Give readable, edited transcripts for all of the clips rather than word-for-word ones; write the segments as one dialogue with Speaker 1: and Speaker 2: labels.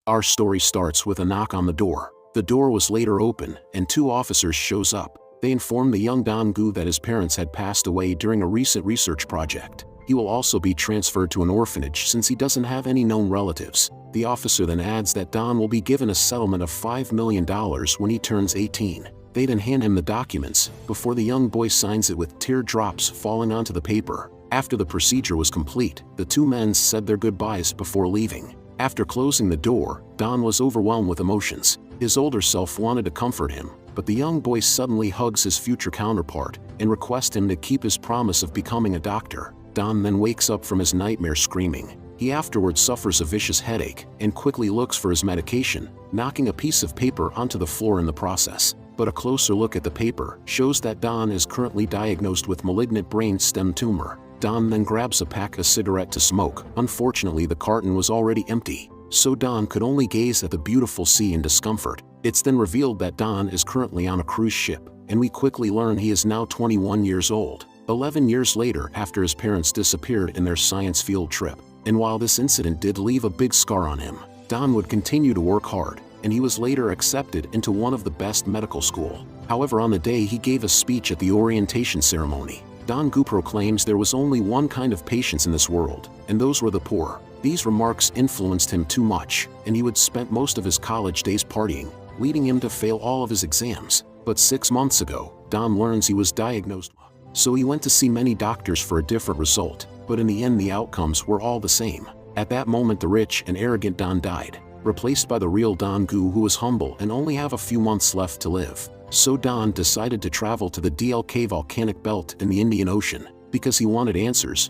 Speaker 1: Our story starts with a knock on the door. The door was later open, and two officers shows up. They inform the young Don-gu that his parents had passed away during a recent research project. He will also be transferred to an orphanage since he doesn't have any known relatives. The officer then adds that Don will be given a settlement of $5 million when he turns 18. They then hand him the documents, before the young boy signs it with teardrops falling onto the paper. After the procedure was complete, the two men said their goodbyes before leaving. After closing the door, Don was overwhelmed with emotions. His older self wanted to comfort him, but the young boy suddenly hugs his future counterpart and requests him to keep his promise of becoming a doctor. Don then wakes up from his nightmare screaming. He afterwards suffers a vicious headache and quickly looks for his medication, knocking a piece of paper onto the floor in the process. But a closer look at the paper shows that Don is currently diagnosed with malignant brain stem tumor. Don then grabs a pack of cigarette to smoke. Unfortunately, the carton was already empty, so Don could only gaze at the beautiful sea in discomfort. It's then revealed that Don is currently on a cruise ship, and we quickly learn he is now 21 years old, 11 years later after his parents disappeared in their science field trip. And while this incident did leave a big scar on him, Don would continue to work hard, and he was later accepted into one of the best medical school. However, on the day he gave a speech at the orientation ceremony, Don-gu proclaims there was only one kind of patients in this world, and those were the poor. These remarks influenced him too much, and he would spend most of his college days partying, leading him to fail all of his exams. But 6 months ago, Don learns he was diagnosed. So he went to see many doctors for a different result, but in the end the outcomes were all the same. At that moment the rich and arrogant Don died, replaced by the real Don-gu who was humble and only have a few months left to live. So Don decided to travel to the DLK volcanic belt in the Indian Ocean, because he wanted answers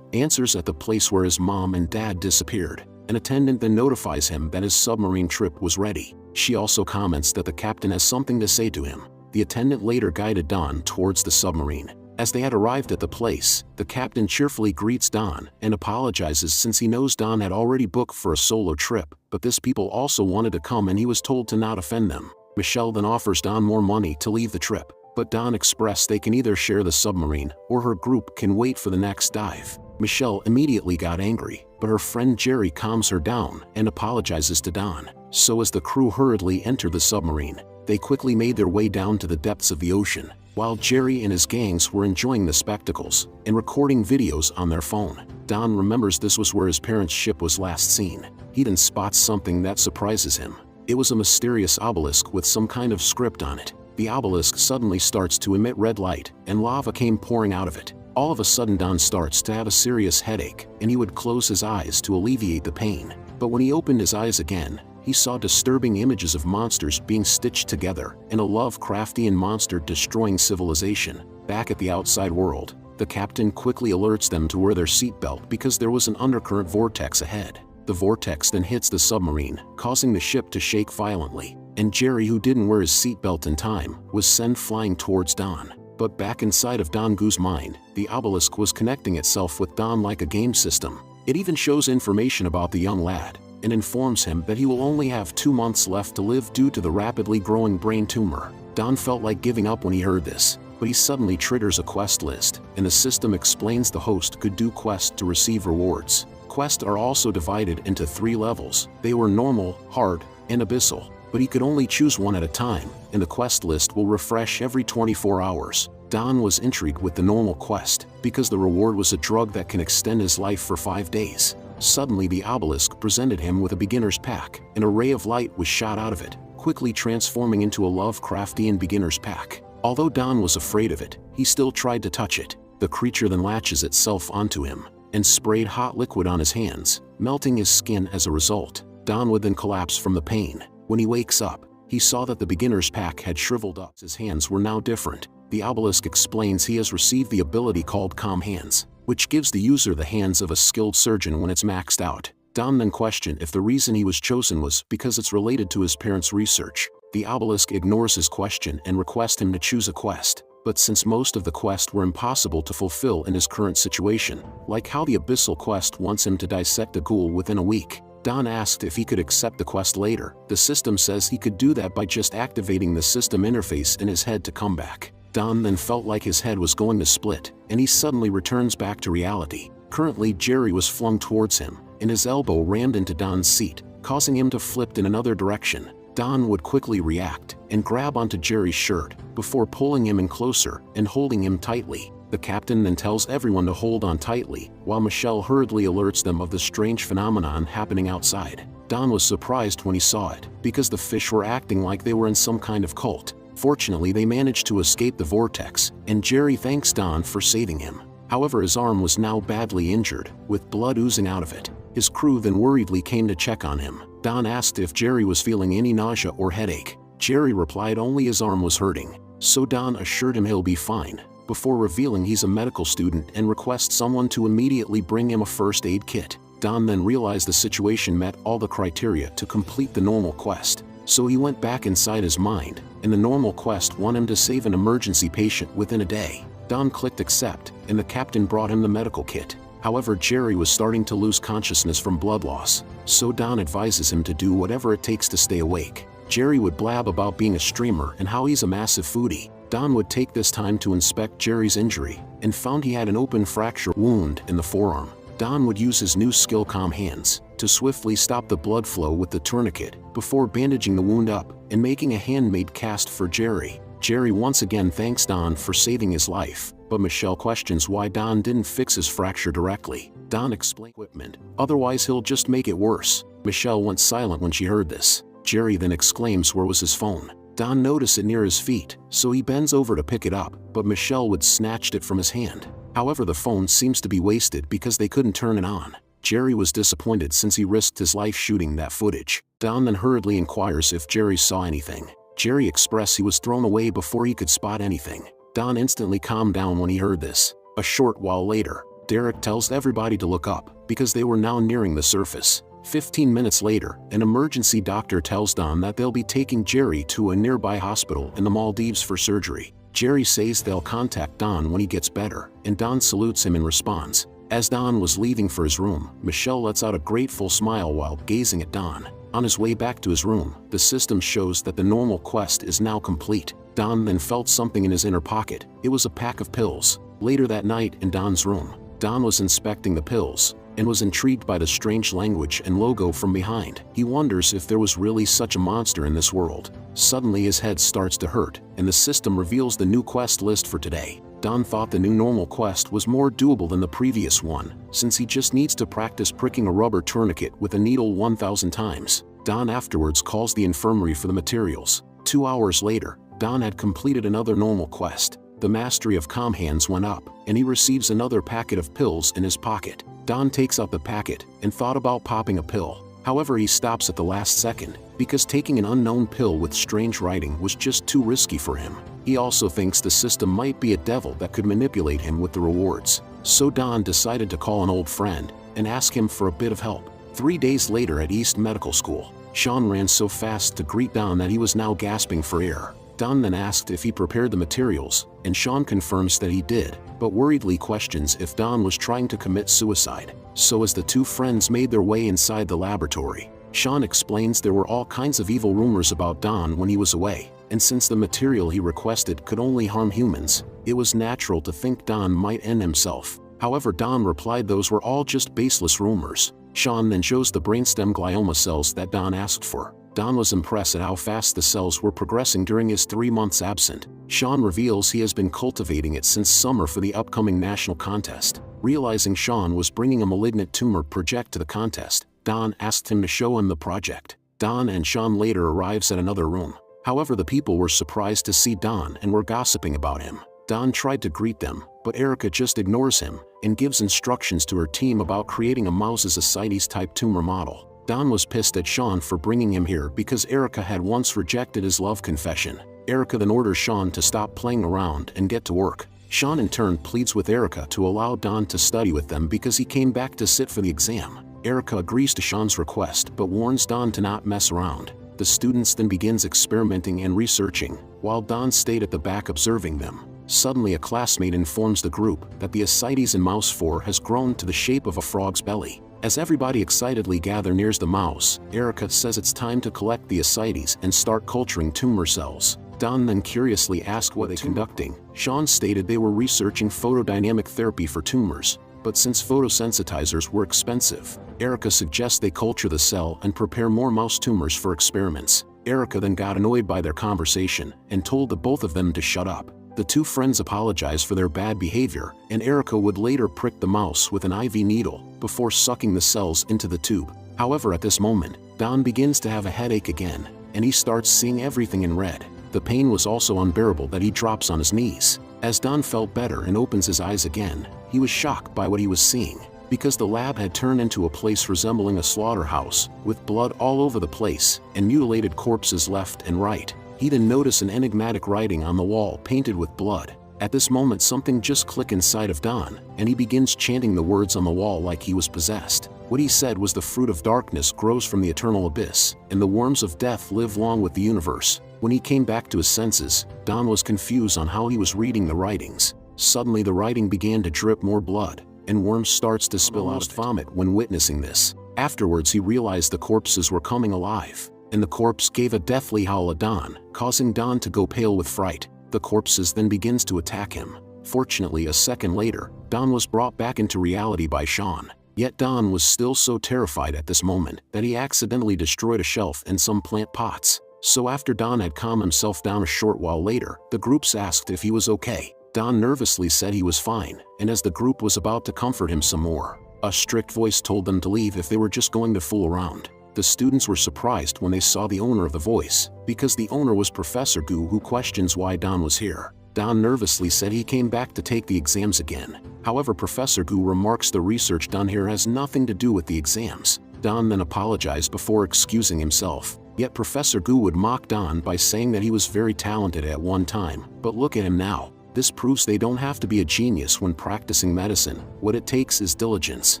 Speaker 1: at the place where his mom and dad disappeared. An attendant then notifies him that his submarine trip was ready. She also comments that the captain has something to say to him. The attendant later guided Don towards the submarine. As they had arrived at the place, the captain cheerfully greets Don and apologizes since he knows Don had already booked for a solo trip, but this people also wanted to come and he was told to not offend them. Michelle then offers Don more money to leave the trip, but Don expressed they can either share the submarine or her group can wait for the next dive. Michelle immediately got angry, but her friend Jerry calms her down and apologizes to Don. So as the crew hurriedly entered the submarine, they quickly made their way down to the depths of the ocean, while Jerry and his gangs were enjoying the spectacles and recording videos on their phone. Don remembers this was where his parents' ship was last seen. He then spots something that surprises him. It was a mysterious obelisk with some kind of script on it. The obelisk suddenly starts to emit red light, and lava came pouring out of it. All of a sudden Don starts to have a serious headache, and he would close his eyes to alleviate the pain. But when he opened his eyes again, he saw disturbing images of monsters being stitched together, and a Lovecraftian monster destroying civilization. Back at the outside world, the captain quickly alerts them to wear their seatbelt because there was an undercurrent vortex ahead. The vortex then hits the submarine, causing the ship to shake violently, and Jerry, who didn't wear his seatbelt in time, was sent flying towards Don. But back inside of Don-gu's mind, the obelisk was connecting itself with Don like a game system. It even shows information about the young lad, and informs him that he will only have 2 months left to live due to the rapidly growing brain tumor. Don felt like giving up when he heard this, but he suddenly triggers a quest list, and the system explains the host could do quests to receive rewards. Quests are also divided into 3 levels. They were normal, hard, and abyssal, but he could only choose one at a time, and the quest list will refresh every 24 hours. Don was intrigued with the normal quest, because the reward was a drug that can extend his life for 5 days. Suddenly the obelisk presented him with a beginner's pack. An array of light was shot out of it, quickly transforming into a Lovecraftian beginner's pack. Although Don was afraid of it, he still tried to touch it. The creature then latches itself onto him, and sprayed hot liquid on his hands, melting his skin as a result. Don would then collapse from the pain. When he wakes up, he saw that the beginner's pack had shriveled up. His hands were now different. The obelisk explains he has received the ability called Calm Hands, which gives the user the hands of a skilled surgeon when it's maxed out. Don then questioned if the reason he was chosen was because it's related to his parents' research. The obelisk ignores his question and requests him to choose a quest. But since most of the quests were impossible to fulfill in his current situation, like how the abyssal quest wants him to dissect a ghoul within a week, Don asked if he could accept the quest later. The system says he could do that by just activating the system interface in his head to come back. Don then felt like his head was going to split, and he suddenly returns back to reality. Currently Jerry was flung towards him, and his elbow rammed into Don's seat, causing him to flip in another direction. Don would quickly react and grab onto Jerry's shirt before pulling him in closer and holding him tightly. The captain then tells everyone to hold on tightly, while Michelle hurriedly alerts them of the strange phenomenon happening outside. Don was surprised when he saw it, because the fish were acting like they were in some kind of cult. Fortunately, they managed to escape the vortex, and Jerry thanks Don for saving him. However, his arm was now badly injured, with blood oozing out of it. His crew then worriedly came to check on him. Don asked if Jerry was feeling any nausea or headache. Jerry replied only his arm was hurting, so Don assured him he'll be fine, before revealing he's a medical student and requests someone to immediately bring him a first aid kit. Don then realized the situation met all the criteria to complete the normal quest, so he went back inside his mind, and the normal quest wanted him to save an emergency patient within a day. Don clicked accept, and the captain brought him the medical kit. However, Jerry was starting to lose consciousness from blood loss, so Don advises him to do whatever it takes to stay awake. Jerry would blab about being a streamer and how he's a massive foodie. Don would take this time to inspect Jerry's injury, and found he had an open fracture wound in the forearm. Don would use his new skill Calm Hands to swiftly stop the blood flow with the tourniquet, before bandaging the wound up and making a handmade cast for Jerry. Jerry once again thanks Don for saving his life, but Michelle questions why Don didn't fix his fracture directly. Don explained equipment, otherwise he'll just make it worse. Michelle went silent when she heard this. Jerry then exclaims where was his phone. Don noticed it near his feet, so he bends over to pick it up, but Michelle would snatched it from his hand. However, the phone seems to be wasted because they couldn't turn it on. Jerry was disappointed since he risked his life shooting that footage. Don then hurriedly inquires if Jerry saw anything. Jerry expressed he was thrown away before he could spot anything. Don instantly calmed down when he heard this. A short while later, Derek tells everybody to look up, because they were now nearing the surface. 15 minutes later, an emergency doctor tells Don that they'll be taking Jerry to a nearby hospital in the Maldives for surgery. Jerry says they'll contact Don when he gets better, and Don salutes him in response. As Don was leaving for his room, Michelle lets out a grateful smile while gazing at Don. On his way back to his room, the system shows that the normal quest is now complete. Don then felt something in his inner pocket. It was a pack of pills. Later that night in Don's room, Don was inspecting the pills, and was intrigued by the strange language and logo from behind. He wonders if there was really such a monster in this world. Suddenly his head starts to hurt, and the system reveals the new quest list for today. Don thought the new normal quest was more doable than the previous one, since he just needs to practice pricking a rubber tourniquet with a needle 1,000 times. Don afterwards calls the infirmary for the materials. 2 hours later, Don had completed another normal quest. The mastery of Calm Hands went up, and he receives another packet of pills in his pocket. Don takes out the packet and thought about popping a pill. However, he stops at the last second, because taking an unknown pill with strange writing was just too risky for him. He also thinks the system might be a devil that could manipulate him with the rewards. So Don decided to call an old friend and ask him for a bit of help. 3 days later at East Medical School, Sean ran so fast to greet Don that he was now gasping for air. Don then asked if he prepared the materials, and Sean confirms that he did, but worriedly questions if Don was trying to commit suicide. So as the two friends made their way inside the laboratory, Sean explains there were all kinds of evil rumors about Don when he was away, and since the material he requested could only harm humans, it was natural to think Don might end himself. However, Don replied those were all just baseless rumors. Sean then shows the brainstem glioma cells that Don asked for. Don was impressed at how fast the cells were progressing during his 3 months absent. Sean reveals he has been cultivating it since summer for the upcoming national contest. Realizing Sean was bringing a malignant tumor project to the contest, Don asked him to show him the project. Don and Sean later arrives at another room. However, the people were surprised to see Don and were gossiping about him. Don tried to greet them, but Erica just ignores him and gives instructions to her team about creating a mouse as a CITES-type tumor model. Don was pissed at Sean for bringing him here because Erica had once rejected his love confession. Erica then orders Sean to stop playing around and get to work. Sean in turn pleads with Erica to allow Don to study with them because he came back to sit for the exam. Erica agrees to Sean's request but warns Don to not mess around. The students then begins experimenting and researching, while Don stayed at the back observing them. Suddenly a classmate informs the group that the ascites in Mouse 4 has grown to the shape of a frog's belly. As everybody excitedly gather near the mouse, Erica says it's time to collect the ascites and start culturing tumor cells. Don then curiously asked what they were conducting. Sean stated they were researching photodynamic therapy for tumors, but since photosensitizers were expensive, Erica suggests they culture the cell and prepare more mouse tumors for experiments. Erica then got annoyed by their conversation and told the both of them to shut up. The two friends apologize for their bad behavior, and Erica would later prick the mouse with an IV needle before sucking the cells into the tube. However, at this moment, Don begins to have a headache again, and he starts seeing everything in red. The pain was also unbearable that he drops on his knees. As Don felt better and opens his eyes again, he was shocked by what he was seeing, because the lab had turned into a place resembling a slaughterhouse, with blood all over the place and mutilated corpses left and right. He then noticed an enigmatic writing on the wall painted with blood. At this moment, something just clicked inside of Don, and he begins chanting the words on the wall like he was possessed. What he said was, "The fruit of darkness grows from the eternal abyss, and the worms of death live long with the universe." When he came back to his senses, Don was confused on how he was reading the writings. Suddenly the writing began to drip more blood, and worms starts to spill out vomit when witnessing this. Afterwards he realized the corpses were coming alive, and the corpse gave a deathly howl at Don, causing Don to go pale with fright. The corpses then begins to attack him. Fortunately, a second later, Don was brought back into reality by Sean. Yet Don was still so terrified at this moment that he accidentally destroyed a shelf and some plant pots. So after Don had calmed himself down a short while later, the groups asked if he was okay. Don nervously said he was fine, and as the group was about to comfort him some more, a strict voice told them to leave if they were just going to fool around. The students were surprised when they saw the owner of the voice, because the owner was Professor Gu, who questions why Don was here. Don nervously said he came back to take the exams again. However, Professor Gu remarks the research done here has nothing to do with the exams. Don then apologized before excusing himself. Yet Professor Gu would mock Don by saying that he was very talented at one time, but look at him now. This proves they don't have to be a genius when practicing medicine. What it takes is diligence.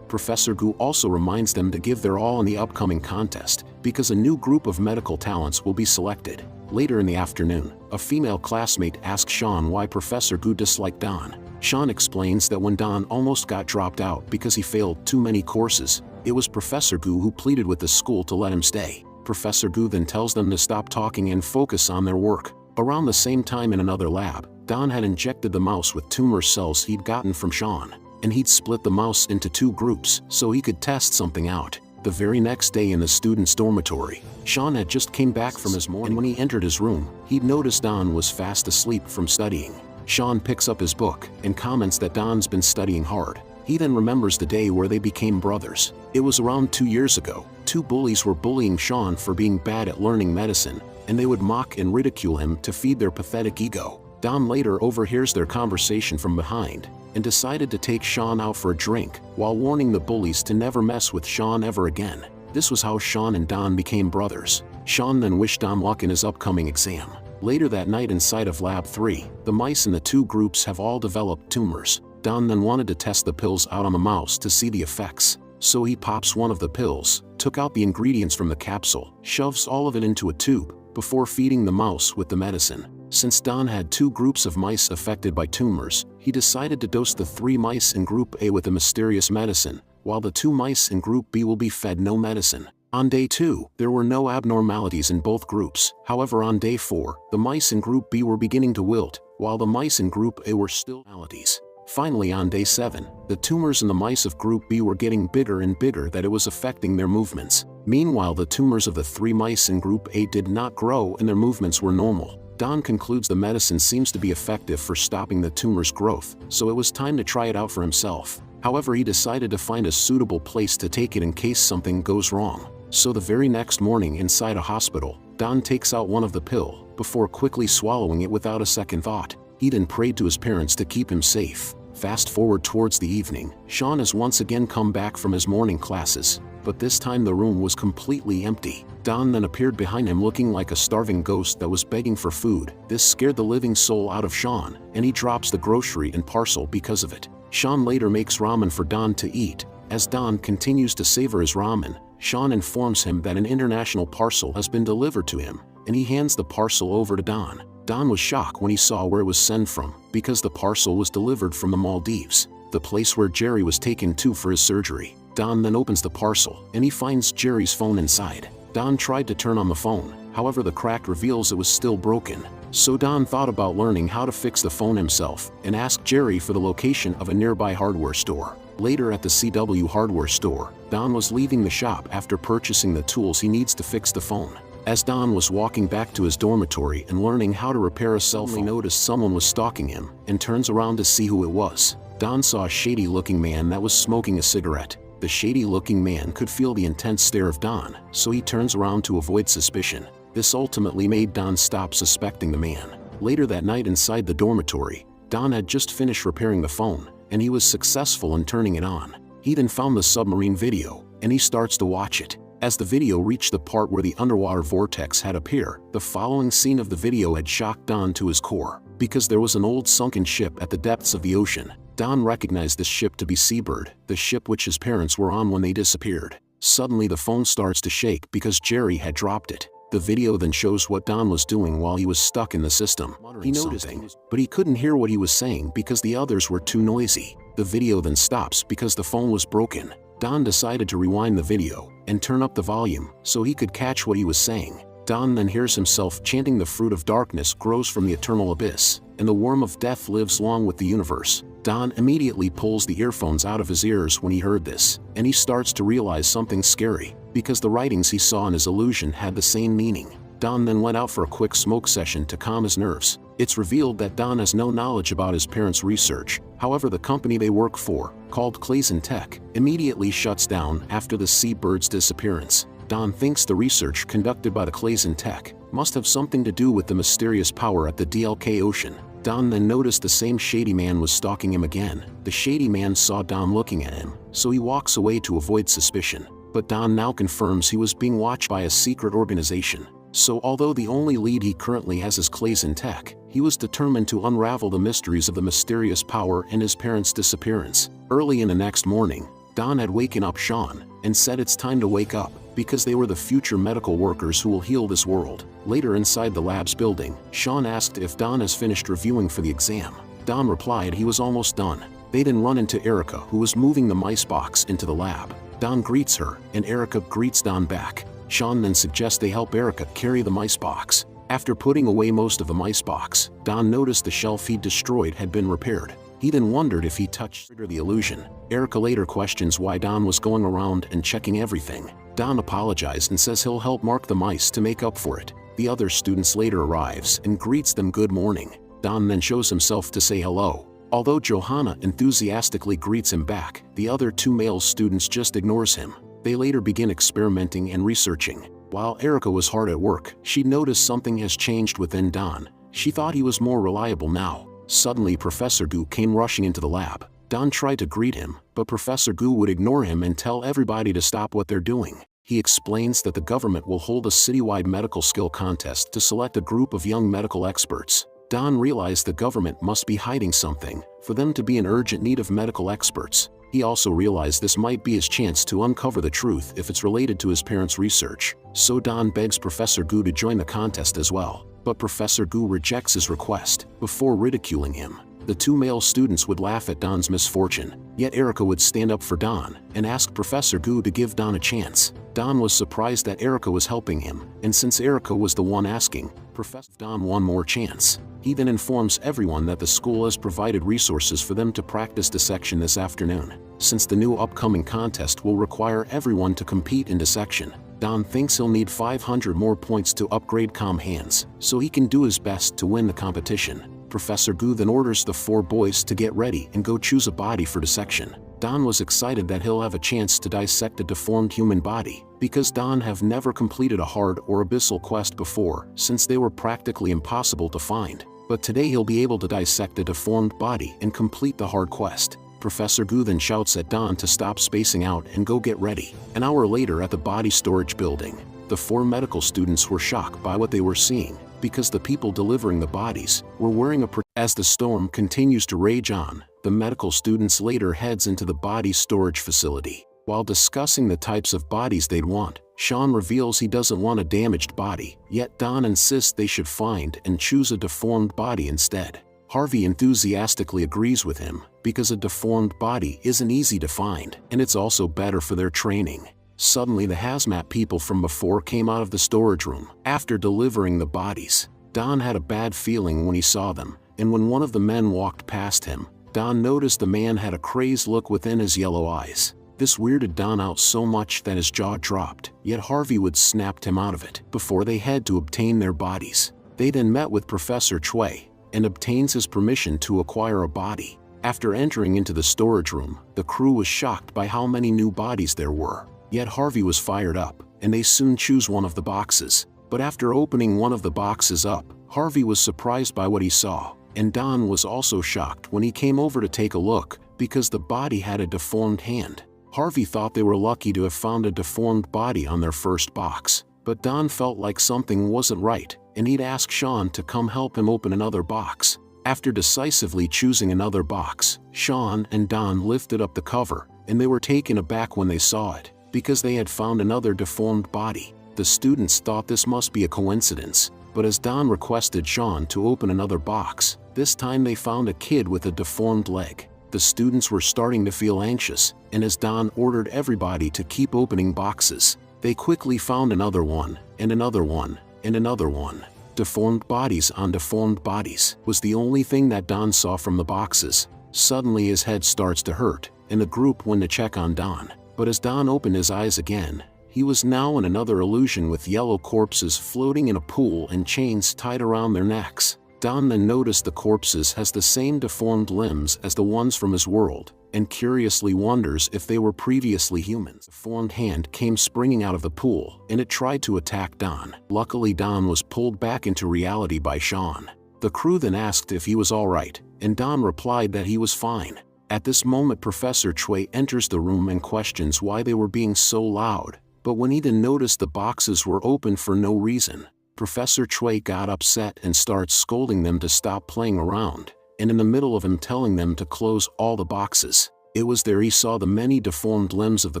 Speaker 1: Professor Gu also reminds them to give their all in the upcoming contest, because a new group of medical talents will be selected. Later in the afternoon, a female classmate asks Sean why Professor Gu disliked Don. Sean explains that when Don almost got dropped out because he failed too many courses, it was Professor Gu who pleaded with the school to let him stay. Professor Gu then tells them to stop talking and focus on their work. Around the same time in another lab, Don had injected the mouse with tumor cells he'd gotten from Sean, and he'd split the mouse into two groups so he could test something out. The very next day in the student's dormitory, Sean had just came back from his morning, and when he entered his room, he'd noticed Don was fast asleep from studying. Sean picks up his book and comments that Don's been studying hard. He then remembers the day where they became brothers. It was around 2 years ago. Two bullies were bullying Sean for being bad at learning medicine, and they would mock and ridicule him to feed their pathetic ego. Don later overhears their conversation from behind and decided to take Sean out for a drink, while warning the bullies to never mess with Sean ever again. This was how Sean and Don became brothers. Sean then wished Don luck in his upcoming exam. Later that night inside of Lab 3, the mice in the two groups have all developed tumors. Don then wanted to test the pills out on the mouse to see the effects. So he pops one of the pills, took out the ingredients from the capsule, shoves all of it into a tube, before feeding the mouse with the medicine. Since Don had two groups of mice affected by tumors, he decided to dose the 3 mice in Group A with the mysterious medicine, while the 2 mice in Group B will be fed no medicine. On day 2, there were no abnormalities in both groups. However, on day 4, the mice in Group B were beginning to wilt, while the mice in Group A were still abnormalities. Finally, on day 7, the tumors in the mice of Group B were getting bigger and bigger that it was affecting their movements. Meanwhile, the tumors of the 3 mice in Group A did not grow and their movements were normal. Don concludes the medicine seems to be effective for stopping the tumor's growth, so it was time to try it out for himself. However, he decided to find a suitable place to take it in case something goes wrong. So the very next morning inside a hospital, Don takes out one of the pill, before quickly swallowing it without a second thought. He then prayed to his parents to keep him safe. Fast forward towards the evening, Sean has once again come back from his morning classes, but this time the room was completely empty. Don then appeared behind him looking like a starving ghost that was begging for food. This scared the living soul out of Sean, and he drops the grocery and parcel because of it. Sean later makes ramen for Don to eat. As Don continues to savor his ramen, Sean informs him that an international parcel has been delivered to him, and he hands the parcel over to Don. Don was shocked when he saw where it was sent from, because the parcel was delivered from the Maldives, the place where Jerry was taken to for his surgery. Don then opens the parcel, and he finds Jerry's phone inside. Don tried to turn on the phone, however the crack reveals it was still broken. So Don thought about learning how to fix the phone himself, and asked Jerry for the location of a nearby hardware store. Later at the CW hardware store, Don was leaving the shop after purchasing the tools he needs to fix the phone. As Don was walking back to his dormitory and learning how to repair a cell phone, he noticed someone was stalking him and turns around to see who it was. Don saw a shady-looking man that was smoking a cigarette. The shady-looking man could feel the intense stare of Don, so he turns around to avoid suspicion. This ultimately made Don stop suspecting the man. Later that night inside the dormitory, Don had just finished repairing the phone, and he was successful in turning it on. He then found the submarine video, and he starts to watch it. As the video reached the part where the underwater vortex had appeared, the following scene of the video had shocked Don to his core. Because there was an old sunken ship at the depths of the ocean, Don recognized this ship to be Seabird, the ship which his parents were on when they disappeared. Suddenly the phone starts to shake because Jerry had dropped it. The video then shows what Don was doing while he was stuck in the system. He noticed something, but he couldn't hear what he was saying because the others were too noisy. The video then stops because the phone was broken. Don decided to rewind the video and turn up the volume so he could catch what he was saying. Don then hears himself chanting, "The fruit of darkness grows from the eternal abyss, and the worm of death lives long with the universe." Don immediately pulls the earphones out of his ears when he heard this, and he starts to realize something scary, because the writings he saw in his illusion had the same meaning. Don then went out for a quick smoke session to calm his nerves. It's revealed that Don has no knowledge about his parents' research. However, the company they work for, called Clason Tech, immediately shuts down after the Seabird's disappearance. Don thinks the research conducted by the Clason Tech must have something to do with the mysterious power at the DLK Ocean. Don then noticed the same shady man was stalking him again. The shady man saw Don looking at him, so he walks away to avoid suspicion. But Don now confirms he was being watched by a secret organization. So although the only lead he currently has is Clason Tech, he was determined to unravel the mysteries of the mysterious power and his parents' disappearance. Early in the next morning, Don had waken up Sean and said it's time to wake up, because they were the future medical workers who will heal this world. Later inside the lab's building, Sean asked if Don has finished reviewing for the exam. Don replied he was almost done. They then run into Erica, who was moving the mice box into the lab. Don greets her, and Erica greets Don back. Sean then suggests they help Erica carry the mice box. After putting away most of the mice box, Don noticed the shelf he'd destroyed had been repaired. He then wondered if he touched the illusion. Erica later questions why Don was going around and checking everything. Don apologized and says he'll help mark the mice to make up for it. The other students later arrives and greets them good morning. Don then shows himself to say hello. Although Johanna enthusiastically greets him back, the other two male students just ignores him. They later begin experimenting and researching. While Erica was hard at work, she noticed something has changed within Don. She thought he was more reliable now. Suddenly Professor Gu came rushing into the lab. Don tried to greet him, but Professor Gu would ignore him and tell everybody to stop what they're doing. He explains that the government will hold a citywide medical skill contest to select a group of young medical experts. Don realized the government must be hiding something for them to be in urgent need of medical experts. He also realized this might be his chance to uncover the truth if it's related to his parents' research. So Don begs Professor Gu to join the contest as well, but Professor Gu rejects his request before ridiculing him. The two male students would laugh at Don's misfortune, yet Erica would stand up for Don and ask Professor Gu to give Don a chance. Don was surprised that Erica was helping him, and since Erica was the one asking, Professor Don one more chance. He then informs everyone that the school has provided resources for them to practice dissection this afternoon. Since the new upcoming contest will require everyone to compete in dissection, Don thinks he'll need 500 more points to upgrade calm hands, so he can do his best to win the competition. Professor Gu then orders the four boys to get ready and go choose a body for dissection. Don was excited that he'll have a chance to dissect a deformed human body, because Don have never completed a hard or abyssal quest before, since they were practically impossible to find. But today he'll be able to dissect a deformed body and complete the hard quest. Professor Gu then shouts at Don to stop spacing out and go get ready. An hour later at the body storage building, the four medical students were shocked by what they were seeing, because the people delivering the bodies were wearing a As the storm continues to rage on, the medical students later heads into the body storage facility. While discussing the types of bodies they'd want, Sean reveals he doesn't want a damaged body, yet Don insists they should find and choose a deformed body instead. Harvey enthusiastically agrees with him, because a deformed body isn't easy to find, and it's also better for their training. Suddenly the hazmat people from before came out of the storage room. After delivering the bodies, Don had a bad feeling when he saw them, and when one of the men walked past him, Don noticed the man had a crazed look within his yellow eyes. This weirded Don out so much that his jaw dropped, yet Harvey would snapped him out of it before they had to obtain their bodies. They then met with Professor Chui and obtains his permission to acquire a body. After entering into the storage room, the crew was shocked by how many new bodies there were. Yet Harvey was fired up, and they soon choose one of the boxes. But after opening one of the boxes up, Harvey was surprised by what he saw, and Don was also shocked when he came over to take a look, because the body had a deformed hand. Harvey thought they were lucky to have found a deformed body on their first box, but Don felt like something wasn't right, and he'd ask Sean to come help him open another box. After decisively choosing another box, Sean and Don lifted up the cover, and they were taken aback when they saw it, because they had found another deformed body. The students thought this must be a coincidence, but as Don requested Sean to open another box, this time they found a kid with a deformed leg. The students were starting to feel anxious, and as Don ordered everybody to keep opening boxes, they quickly found another one, and another one, and another one. Deformed bodies on deformed bodies was the only thing that Don saw from the boxes. Suddenly his head starts to hurt, and the group went to check on Don. But as Don opened his eyes again, he was now in another illusion with yellow corpses floating in a pool and chains tied around their necks. Don then noticed the corpses has the same deformed limbs as the ones from his world, and curiously wonders if they were previously humans. A deformed hand came springing out of the pool, and it tried to attack Don. Luckily Don was pulled back into reality by Sean. The crew then asked if he was alright, and Don replied that he was fine. At this moment Professor Chui enters the room and questions why they were being so loud, but when he then noticed the boxes were open for no reason, Professor Chui got upset and starts scolding them to stop playing around, and in the middle of him telling them to close all the boxes, it was there he saw the many deformed limbs of the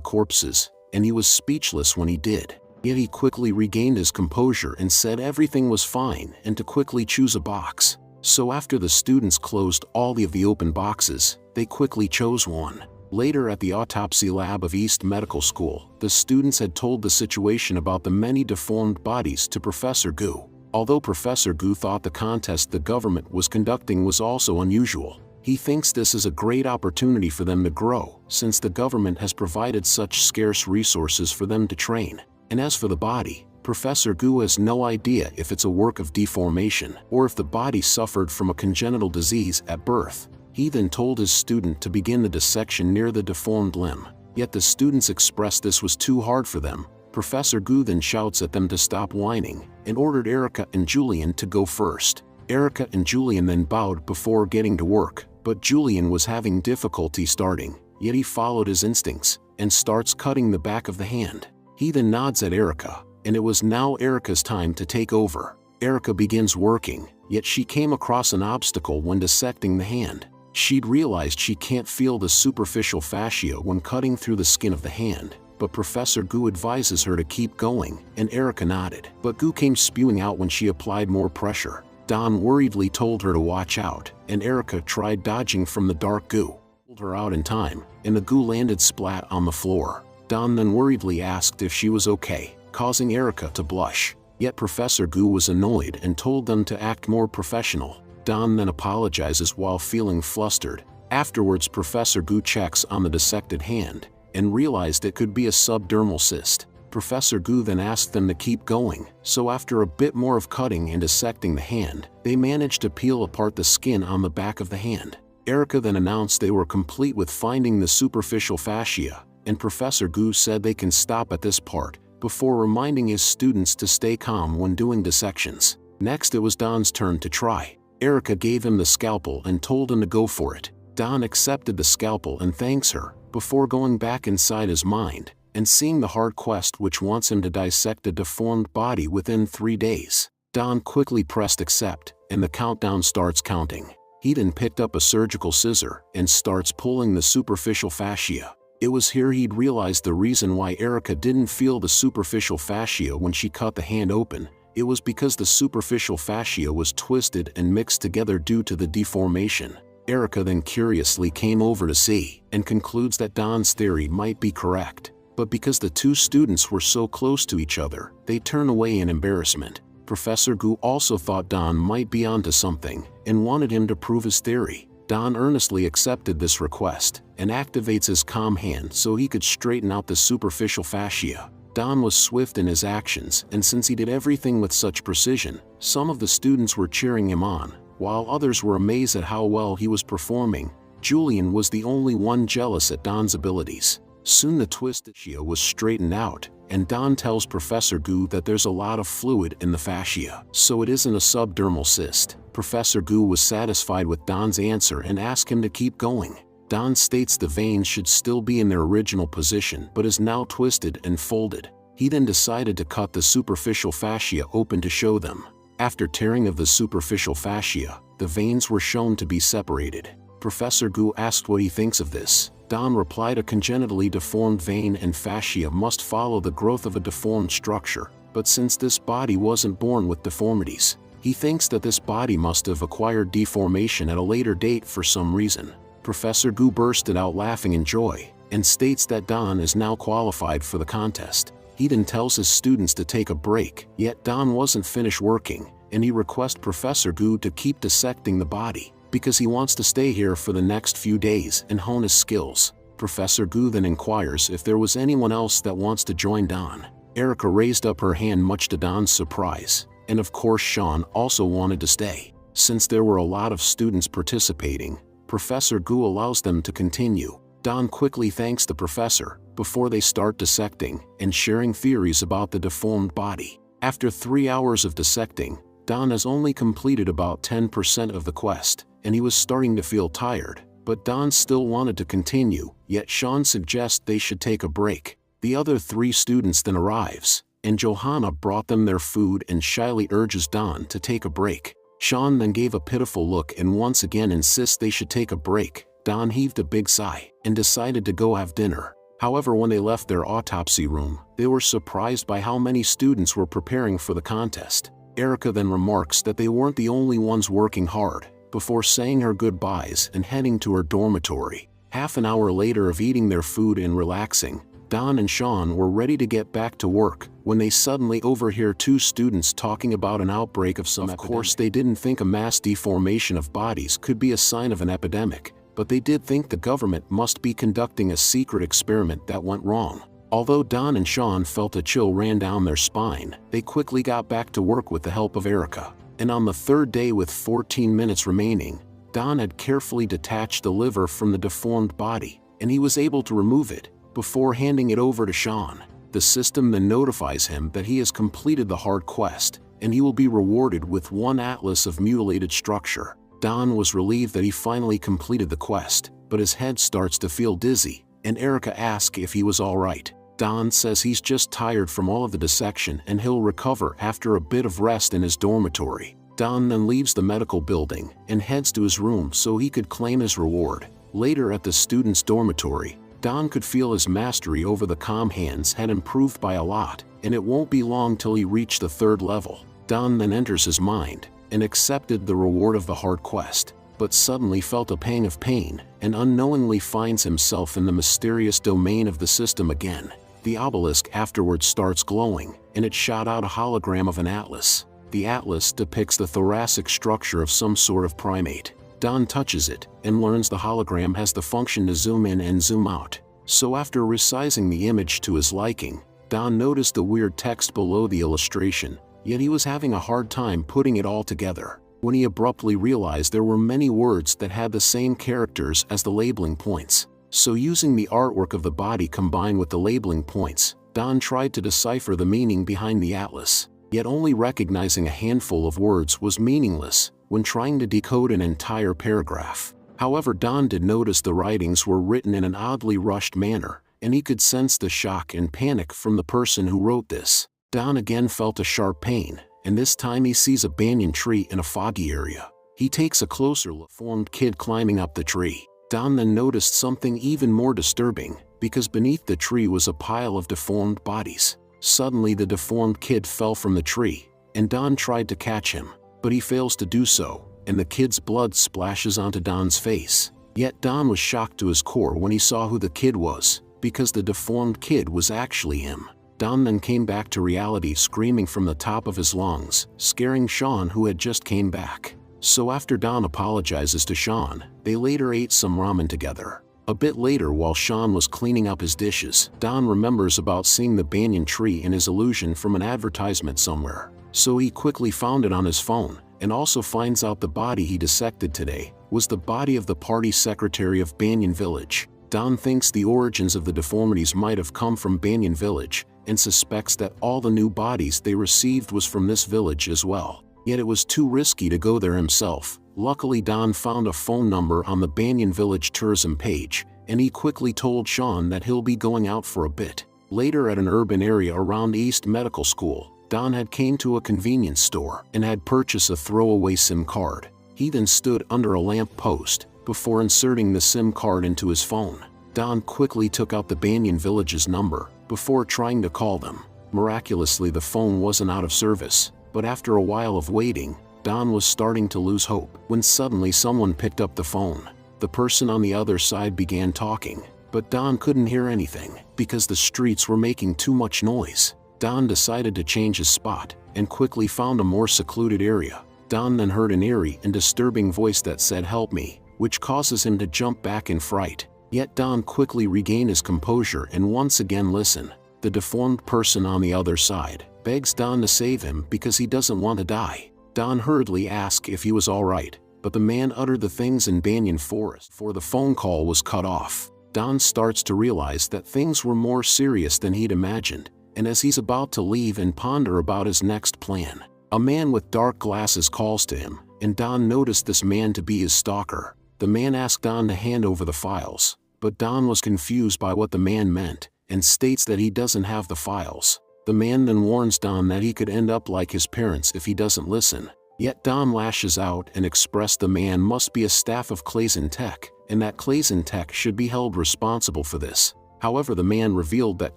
Speaker 1: corpses, and he was speechless when he did. Yet he quickly regained his composure and said everything was fine and to quickly choose a box. So after the students closed all of the open boxes, they quickly chose one. Later at the autopsy lab of East Medical School, the students had told the situation about the many deformed bodies to Professor Gu. Although Professor Gu thought the contest the government was conducting was also unusual, he thinks this is a great opportunity for them to grow, since the government has provided such scarce resources for them to train. And as for the body, Professor Gu has no idea if it's a work of deformation or if the body suffered from a congenital disease at birth. He then told his student to begin the dissection near the deformed limb. Yet the students expressed this was too hard for them. Professor Gu then shouts at them to stop whining and ordered Erica and Julian to go first. Erica and Julian then bowed before getting to work, but Julian was having difficulty starting, yet he followed his instincts and starts cutting the back of the hand. He then nods at Erica, and it was now Erica's time to take over. Erica begins working, yet she came across an obstacle when dissecting the hand. She'd realized she can't feel the superficial fascia when cutting through the skin of the hand, but Professor Gu advises her to keep going, and Erica nodded. But Gu came spewing out when she applied more pressure. Don worriedly told her to watch out, and Erica tried dodging from the dark goo. Pulled her out in time, and the goo landed splat on the floor. Don then worriedly asked if she was okay, causing Erica to blush. Yet Professor Gu was annoyed and told them to act more professional. Don then apologizes while feeling flustered. Afterwards Professor Gu checks on the dissected hand, and realized it could be a subdermal cyst. Professor Gu then asked them to keep going, so after a bit more of cutting and dissecting the hand, they managed to peel apart the skin on the back of the hand. Erica then announced they were complete with finding the superficial fascia, and Professor Gu said they can stop at this part, before reminding his students to stay calm when doing dissections. Next it was Don's turn to try. Erica gave him the scalpel and told him to go for it. Don accepted the scalpel and thanks her, before going back inside his mind, and seeing the hard quest which wants him to dissect a deformed body within 3 days. Don quickly pressed accept, and the countdown starts counting. He then picked up a surgical scissor and starts pulling the superficial fascia. It was here he'd realized the reason why Erica didn't feel the superficial fascia when she cut the hand open. It was because the superficial fascia was twisted and mixed together due to the deformation. Erica then curiously came over to see, and concludes that Don's theory might be correct. But because the two students were so close to each other, they turn away in embarrassment. Professor Gu also thought Don might be onto something, and wanted him to prove his theory. Don earnestly accepted this request and activates his calm hand so he could straighten out the superficial fascia. Don was swift in his actions, and since he did everything with such precision, some of the students were cheering him on, while others were amazed at how well he was performing. Julian was the only one jealous at Don's abilities. Soon the twisted fascia was straightened out, and Don tells Professor Gu that there's a lot of fluid in the fascia, so it isn't a subdermal cyst. Professor Gu was satisfied with Don's answer and asked him to keep going. Don states the veins should still be in their original position but is now twisted and folded. He then decided to cut the superficial fascia open to show them. After tearing of the superficial fascia, the veins were shown to be separated. Professor Gu asked what he thinks of this. Don replied a congenitally deformed vein and fascia must follow the growth of a deformed structure, but since this body wasn't born with deformities, he thinks that this body must have acquired deformation at a later date for some reason. Professor Gu bursted out laughing in joy, and states that Don is now qualified for the contest. He then tells his students to take a break, yet Don wasn't finished working, and he requests Professor Gu to keep dissecting the body, because he wants to stay here for the next few days and hone his skills. Professor Gu then inquires if there was anyone else that wants to join Don. Erica raised up her hand much to Don's surprise, and of course Sean also wanted to stay. Since there were a lot of students participating, Professor Gu allows them to continue. Don quickly thanks the professor before they start dissecting and sharing theories about the deformed body. After 3 hours of dissecting, Don has only completed about 10% of the quest, and he was starting to feel tired, but Don still wanted to continue, yet Sean suggests they should take a break. The other 3 students then arrives, and Johanna brought them their food and shyly urges Don to take a break. Sean then gave a pitiful look and once again insists they should take a break. Don heaved a big sigh and decided to go have dinner. However, when they left their autopsy room, they were surprised by how many students were preparing for the contest. Erica then remarks that they weren't the only ones working hard, before saying her goodbyes and heading to her dormitory. Half an hour later of eating their food and relaxing, Don and Sean were ready to get back to work when they suddenly overhear 2 students talking about an outbreak of some epidemic. Of course, they didn't think a mass deformation of bodies could be a sign of an epidemic, but they did think the government must be conducting a secret experiment that went wrong. Although Don and Sean felt a chill ran down their spine, they quickly got back to work with the help of Erica. And on the 3rd day with 14 minutes remaining, Don had carefully detached the liver from the deformed body, and he was able to remove it before handing it over to Sean. The system then notifies him that he has completed the hard quest, and he will be rewarded with 1 atlas of mutilated structure. Don was relieved that he finally completed the quest, but his head starts to feel dizzy, and Erica asks if he was alright. Don says he's just tired from all of the dissection and he'll recover after a bit of rest in his dormitory. Don then leaves the medical building and heads to his room so he could claim his reward. Later at the student's dormitory, Don could feel his mastery over the calm hands had improved by a lot, and it won't be long till he reached the 3rd level. Don then enters his mind and accepted the reward of the hard quest, but suddenly felt a pang of pain and unknowingly finds himself in the mysterious domain of the system again. The obelisk afterwards starts glowing, and it shot out a hologram of an atlas. The atlas depicts the thoracic structure of some sort of primate. Don touches it and learns the hologram has the function to zoom in and zoom out. So after resizing the image to his liking, Don noticed the weird text below the illustration, yet he was having a hard time putting it all together, when he abruptly realized there were many words that had the same characters as the labeling points. So using the artwork of the body combined with the labeling points, Don tried to decipher the meaning behind the atlas, yet only recognizing a handful of words was meaningless when trying to decode an entire paragraph. However, Don did notice the writings were written in an oddly rushed manner, and he could sense the shock and panic from the person who wrote this. Don again felt a sharp pain, and this time he sees a banyan tree in a foggy area. He takes a closer look, formed kid climbing up the tree. Don then noticed something even more disturbing, because beneath the tree was a pile of deformed bodies. Suddenly the deformed kid fell from the tree, and Don tried to catch him, but he fails to do so, and the kid's blood splashes onto Don's face. Yet Don was shocked to his core when he saw who the kid was, because the deformed kid was actually him. Don then came back to reality screaming from the top of his lungs, scaring Sean who had just came back. So after Don apologizes to Sean, they later ate some ramen together. A bit later, while Sean was cleaning up his dishes, Don remembers about seeing the banyan tree in his illusion from an advertisement somewhere. So he quickly found it on his phone, and also finds out the body he dissected today was the body of the party secretary of Banyan Village. Don thinks the origins of the deformities might have come from Banyan Village, and suspects that all the new bodies they received was from this village as well. Yet it was too risky to go there himself. Luckily, Don found a phone number on the Banyan Village tourism page, and he quickly told Sean that he'll be going out for a bit. Later, at an urban area around East Medical School, Don had came to a convenience store and had purchased a throwaway SIM card. He then stood under a lamp post before inserting the SIM card into his phone. Don quickly took out the Banyan Village's number before trying to call them. Miraculously, the phone wasn't out of service, but after a while of waiting, Don was starting to lose hope when suddenly someone picked up the phone. The person on the other side began talking, but Don couldn't hear anything because the streets were making too much noise. Don decided to change his spot and quickly found a more secluded area. Don then heard an eerie and disturbing voice that said, "Help me," which causes him to jump back in fright. Yet Don quickly regained his composure and once again listened. The deformed person on the other side begs Don to save him because he doesn't want to die. Don hurriedly asked if he was alright, but the man uttered the things in Banyan Forest before the phone call was cut off. Don starts to realize that things were more serious than he'd imagined, and as he's about to leave and ponder about his next plan, a man with dark glasses calls to him, and Don noticed this man to be his stalker. The man asked Don to hand over the files, but Don was confused by what the man meant, and states that he doesn't have the files. The man then warns Don that he could end up like his parents if he doesn't listen. Yet Don lashes out and expressed the man must be a staff of Clayson Tech, and that Clayson Tech should be held responsible for this. However, the man revealed that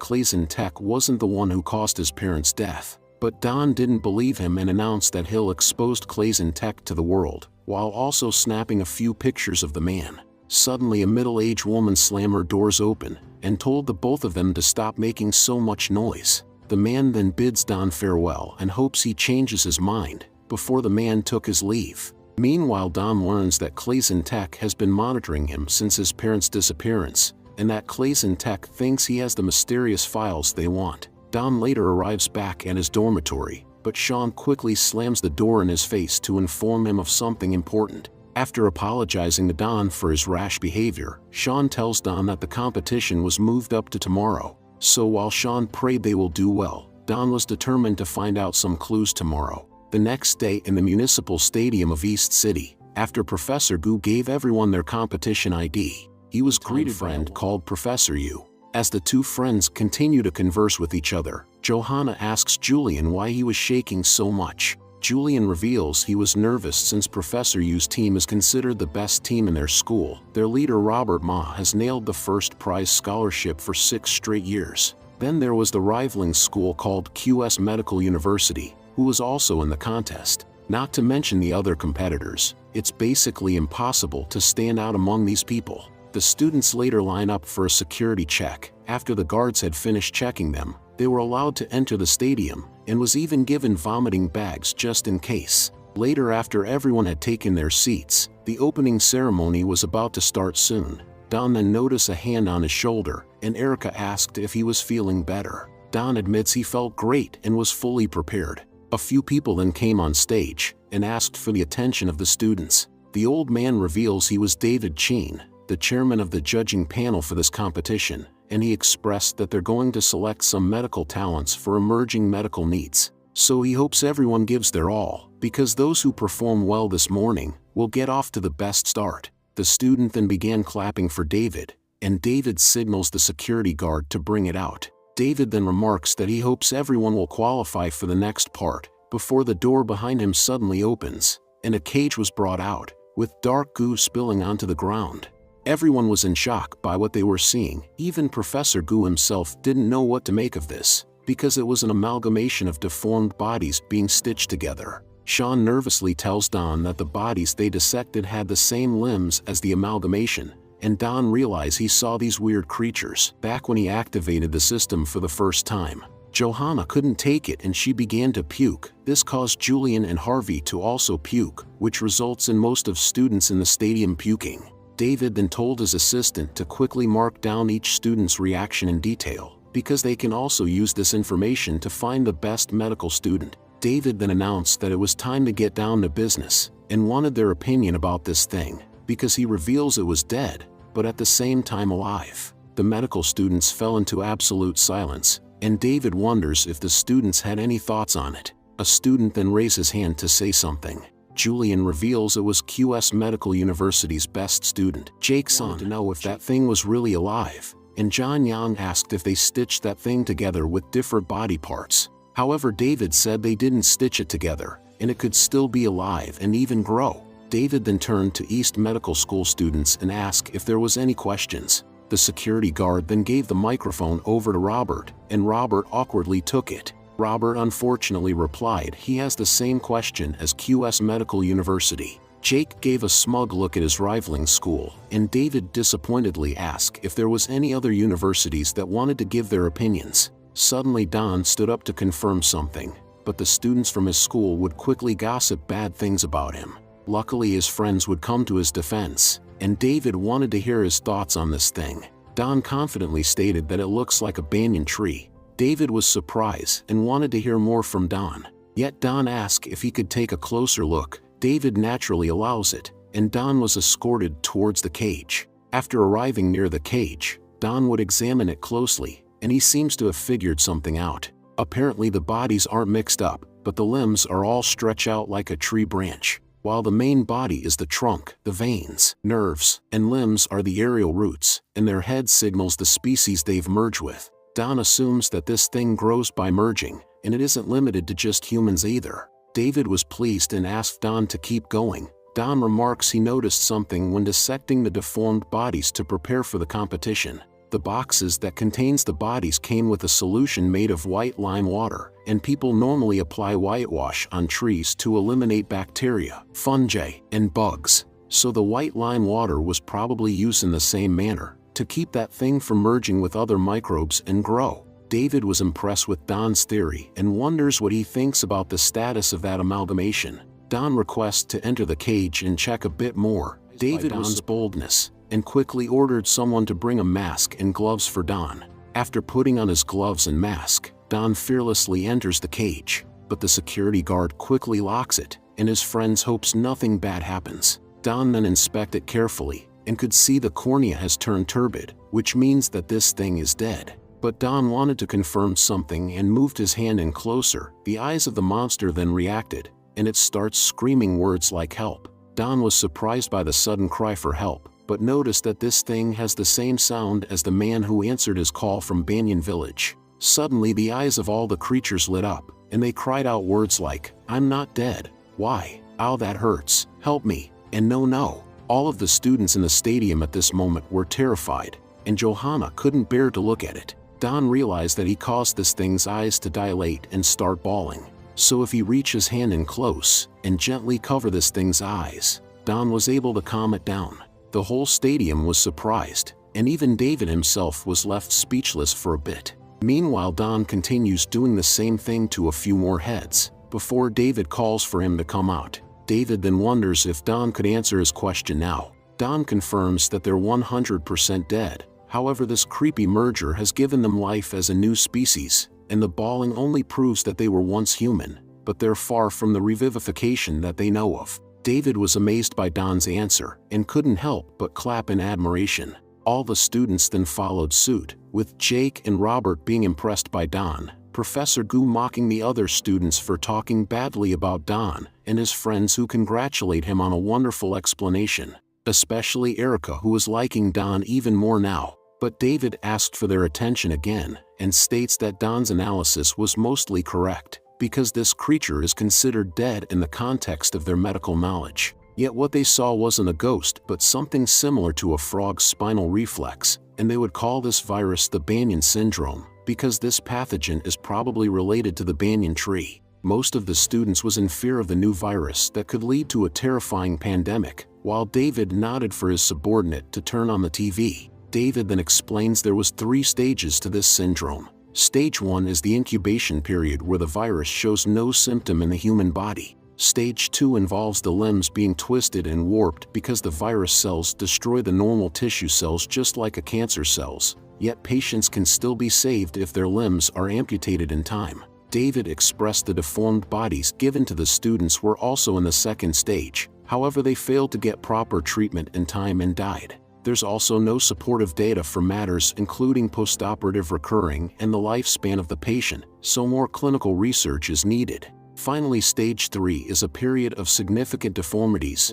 Speaker 1: Clayson Tech wasn't the one who caused his parents' death. But Don didn't believe him and announced that he'll expose Clayson Tech to the world, while also snapping a few pictures of the man. Suddenly, a middle-aged woman slammed her doors open and told the both of them to stop making so much noise. The man then bids Don farewell and hopes he changes his mind before the man took his leave. Meanwhile, Don learns that Clayson Tech has been monitoring him since his parents' disappearance, and that Clayson Tech thinks he has the mysterious files they want. Don later arrives back at his dormitory, but Sean quickly slams the door in his face to inform him of something important. After apologizing to Don for his rash behavior, Sean tells Don that the competition was moved up to tomorrow. So while Sean prayed they will do well, Don was determined to find out some clues tomorrow. The next day, in the municipal stadium of East City, after Professor Gu gave everyone their competition ID, he was greeted by a friend called Professor Yu. As the two friends continue to converse with each other, Johanna asks Julian why he was shaking so much. Julian reveals he was nervous since Professor Yu's team is considered the best team in their school. Their leader Robert Ma has nailed the first prize scholarship for 6 straight years. Then there was the rivaling school called QS Medical University, who was also in the contest. Not to mention the other competitors, it's basically impossible to stand out among these people. The students later line up for a security check. After the guards had finished checking them, they were allowed to enter the stadium, and was even given vomiting bags just in case. Later, after everyone had taken their seats, the opening ceremony was about to start soon. Don then noticed a hand on his shoulder, and Erica asked if he was feeling better. Don admits he felt great and was fully prepared. A few people then came on stage and asked for the attention of the students. The old man reveals he was David Cheen, the chairman of the judging panel for this competition, and he expressed that they're going to select some medical talents for emerging medical needs. So he hopes everyone gives their all, because those who perform well this morning will get off to the best start. The student then began clapping for David, and David signals the security guard to bring it out. David then remarks that he hopes everyone will qualify for the next part, before the door behind him suddenly opens, and a cage was brought out, with dark goo spilling onto the ground. Everyone was in shock by what they were seeing. Even Professor Gu himself didn't know what to make of this, because it was an amalgamation of deformed bodies being stitched together. Sean nervously tells Don that the bodies they dissected had the same limbs as the amalgamation, and Don realized he saw these weird creatures back when he activated the system for the first time. Johanna couldn't take it and she began to puke. This caused Julian and Harvey to also puke, which results in most of students in the stadium puking. David then told his assistant to quickly mark down each student's reaction in detail, because they can also use this information to find the best medical student. David then announced that it was time to get down to business, and wanted their opinion about this thing, because he reveals it was dead, but at the same time alive. The medical students fell into absolute silence, and David wonders if the students had any thoughts on it. A student then raised his hand to say something. Julian reveals it was QS Medical University's best student. Jake wanted to know if that thing was really alive, and John Yang asked if they stitched that thing together with different body parts. However, David said they didn't stitch it together, and it could still be alive and even grow. David then turned to East Medical School students and asked if there was any questions. The security guard then gave the microphone over to Robert, and Robert awkwardly took it. Robert unfortunately replied he has the same question as QS Medical University. Jake gave a smug look at his rivaling school, and David disappointedly asked if there was any other universities that wanted to give their opinions. Suddenly Don stood up to confirm something, but the students from his school would quickly gossip bad things about him. Luckily his friends would come to his defense, and David wanted to hear his thoughts on this thing. Don confidently stated that it looks like a banyan tree. David was surprised and wanted to hear more from Don. Yet Don asked if he could take a closer look. David naturally allows it, and Don was escorted towards the cage. After arriving near the cage, Don would examine it closely, and he seems to have figured something out. Apparently the bodies aren't mixed up, but the limbs are all stretched out like a tree branch. While the main body is the trunk, the veins, nerves, and limbs are the aerial roots, and their head signals the species they've merged with. Don assumes that this thing grows by merging, and it isn't limited to just humans either. David was pleased and asked Don to keep going. Don remarks he noticed something when dissecting the deformed bodies to prepare for the competition. The boxes that contains the bodies came with a solution made of white lime water, and people normally apply whitewash on trees to eliminate bacteria, fungi, and bugs. So the white lime water was probably used in the same manner, to keep that thing from merging with other microbes and grow. David was impressed with Don's theory and wonders what he thinks about the status of that amalgamation. Don requests to enter the cage and check a bit more. David was boldness, and quickly ordered someone to bring a mask and gloves for Don. After putting on his gloves and mask, Don fearlessly enters the cage, but the security guard quickly locks it, and his friends hopes nothing bad happens. Don then inspects it carefully, and could see the cornea has turned turbid, which means that this thing is dead. But Don wanted to confirm something and moved his hand in closer. The eyes of the monster then reacted, and it starts screaming words like help. Don was surprised by the sudden cry for help, but noticed that this thing has the same sound as the man who answered his call from Banyan Village. Suddenly the eyes of all the creatures lit up, and they cried out words like, "I'm not dead. Why? Ow, that hurts. Help me." And no. All of the students in the stadium at this moment were terrified, and Johanna couldn't bear to look at it. Don realized that he caused this thing's eyes to dilate and start bawling. So if he reached his hand in close and gently cover this thing's eyes, Don was able to calm it down. The whole stadium was surprised, and even David himself was left speechless for a bit. Meanwhile, Don continues doing the same thing to a few more heads, before David calls for him to come out. David then wonders if Don could answer his question now. Don confirms that they're 100% dead. However, this creepy merger has given them life as a new species, and the bawling only proves that they were once human, but they're far from the revivification that they know of. David was amazed by Don's answer, and couldn't help but clap in admiration. All the students then followed suit, with Jake and Robert being impressed by Don, Professor Gu mocking the other students for talking badly about Don, and his friends who congratulate him on a wonderful explanation, especially Erica, who was liking Don even more now. But David asked for their attention again, and states that Don's analysis was mostly correct, because this creature is considered dead in the context of their medical knowledge. Yet what they saw wasn't a ghost but something similar to a frog's spinal reflex, and they would call this virus the banyan syndrome, because this pathogen is probably related to the banyan tree. Most of the students was in fear of the new virus that could lead to a terrifying pandemic, while David nodded for his subordinate to turn on the TV. David then explains there was 3 stages to this syndrome. Stage 1 is the incubation period where the virus shows no symptom in the human body. Stage 2 involves the limbs being twisted and warped because the virus cells destroy the normal tissue cells just like a cancer cells, yet patients can still be saved if their limbs are amputated in time. David expressed the deformed bodies given to the students were also in the second stage, however they failed to get proper treatment in time and died. There's also no supportive data for matters including postoperative recurring and the lifespan of the patient, so more clinical research is needed. Finally, stage 3 is a period of significant deformities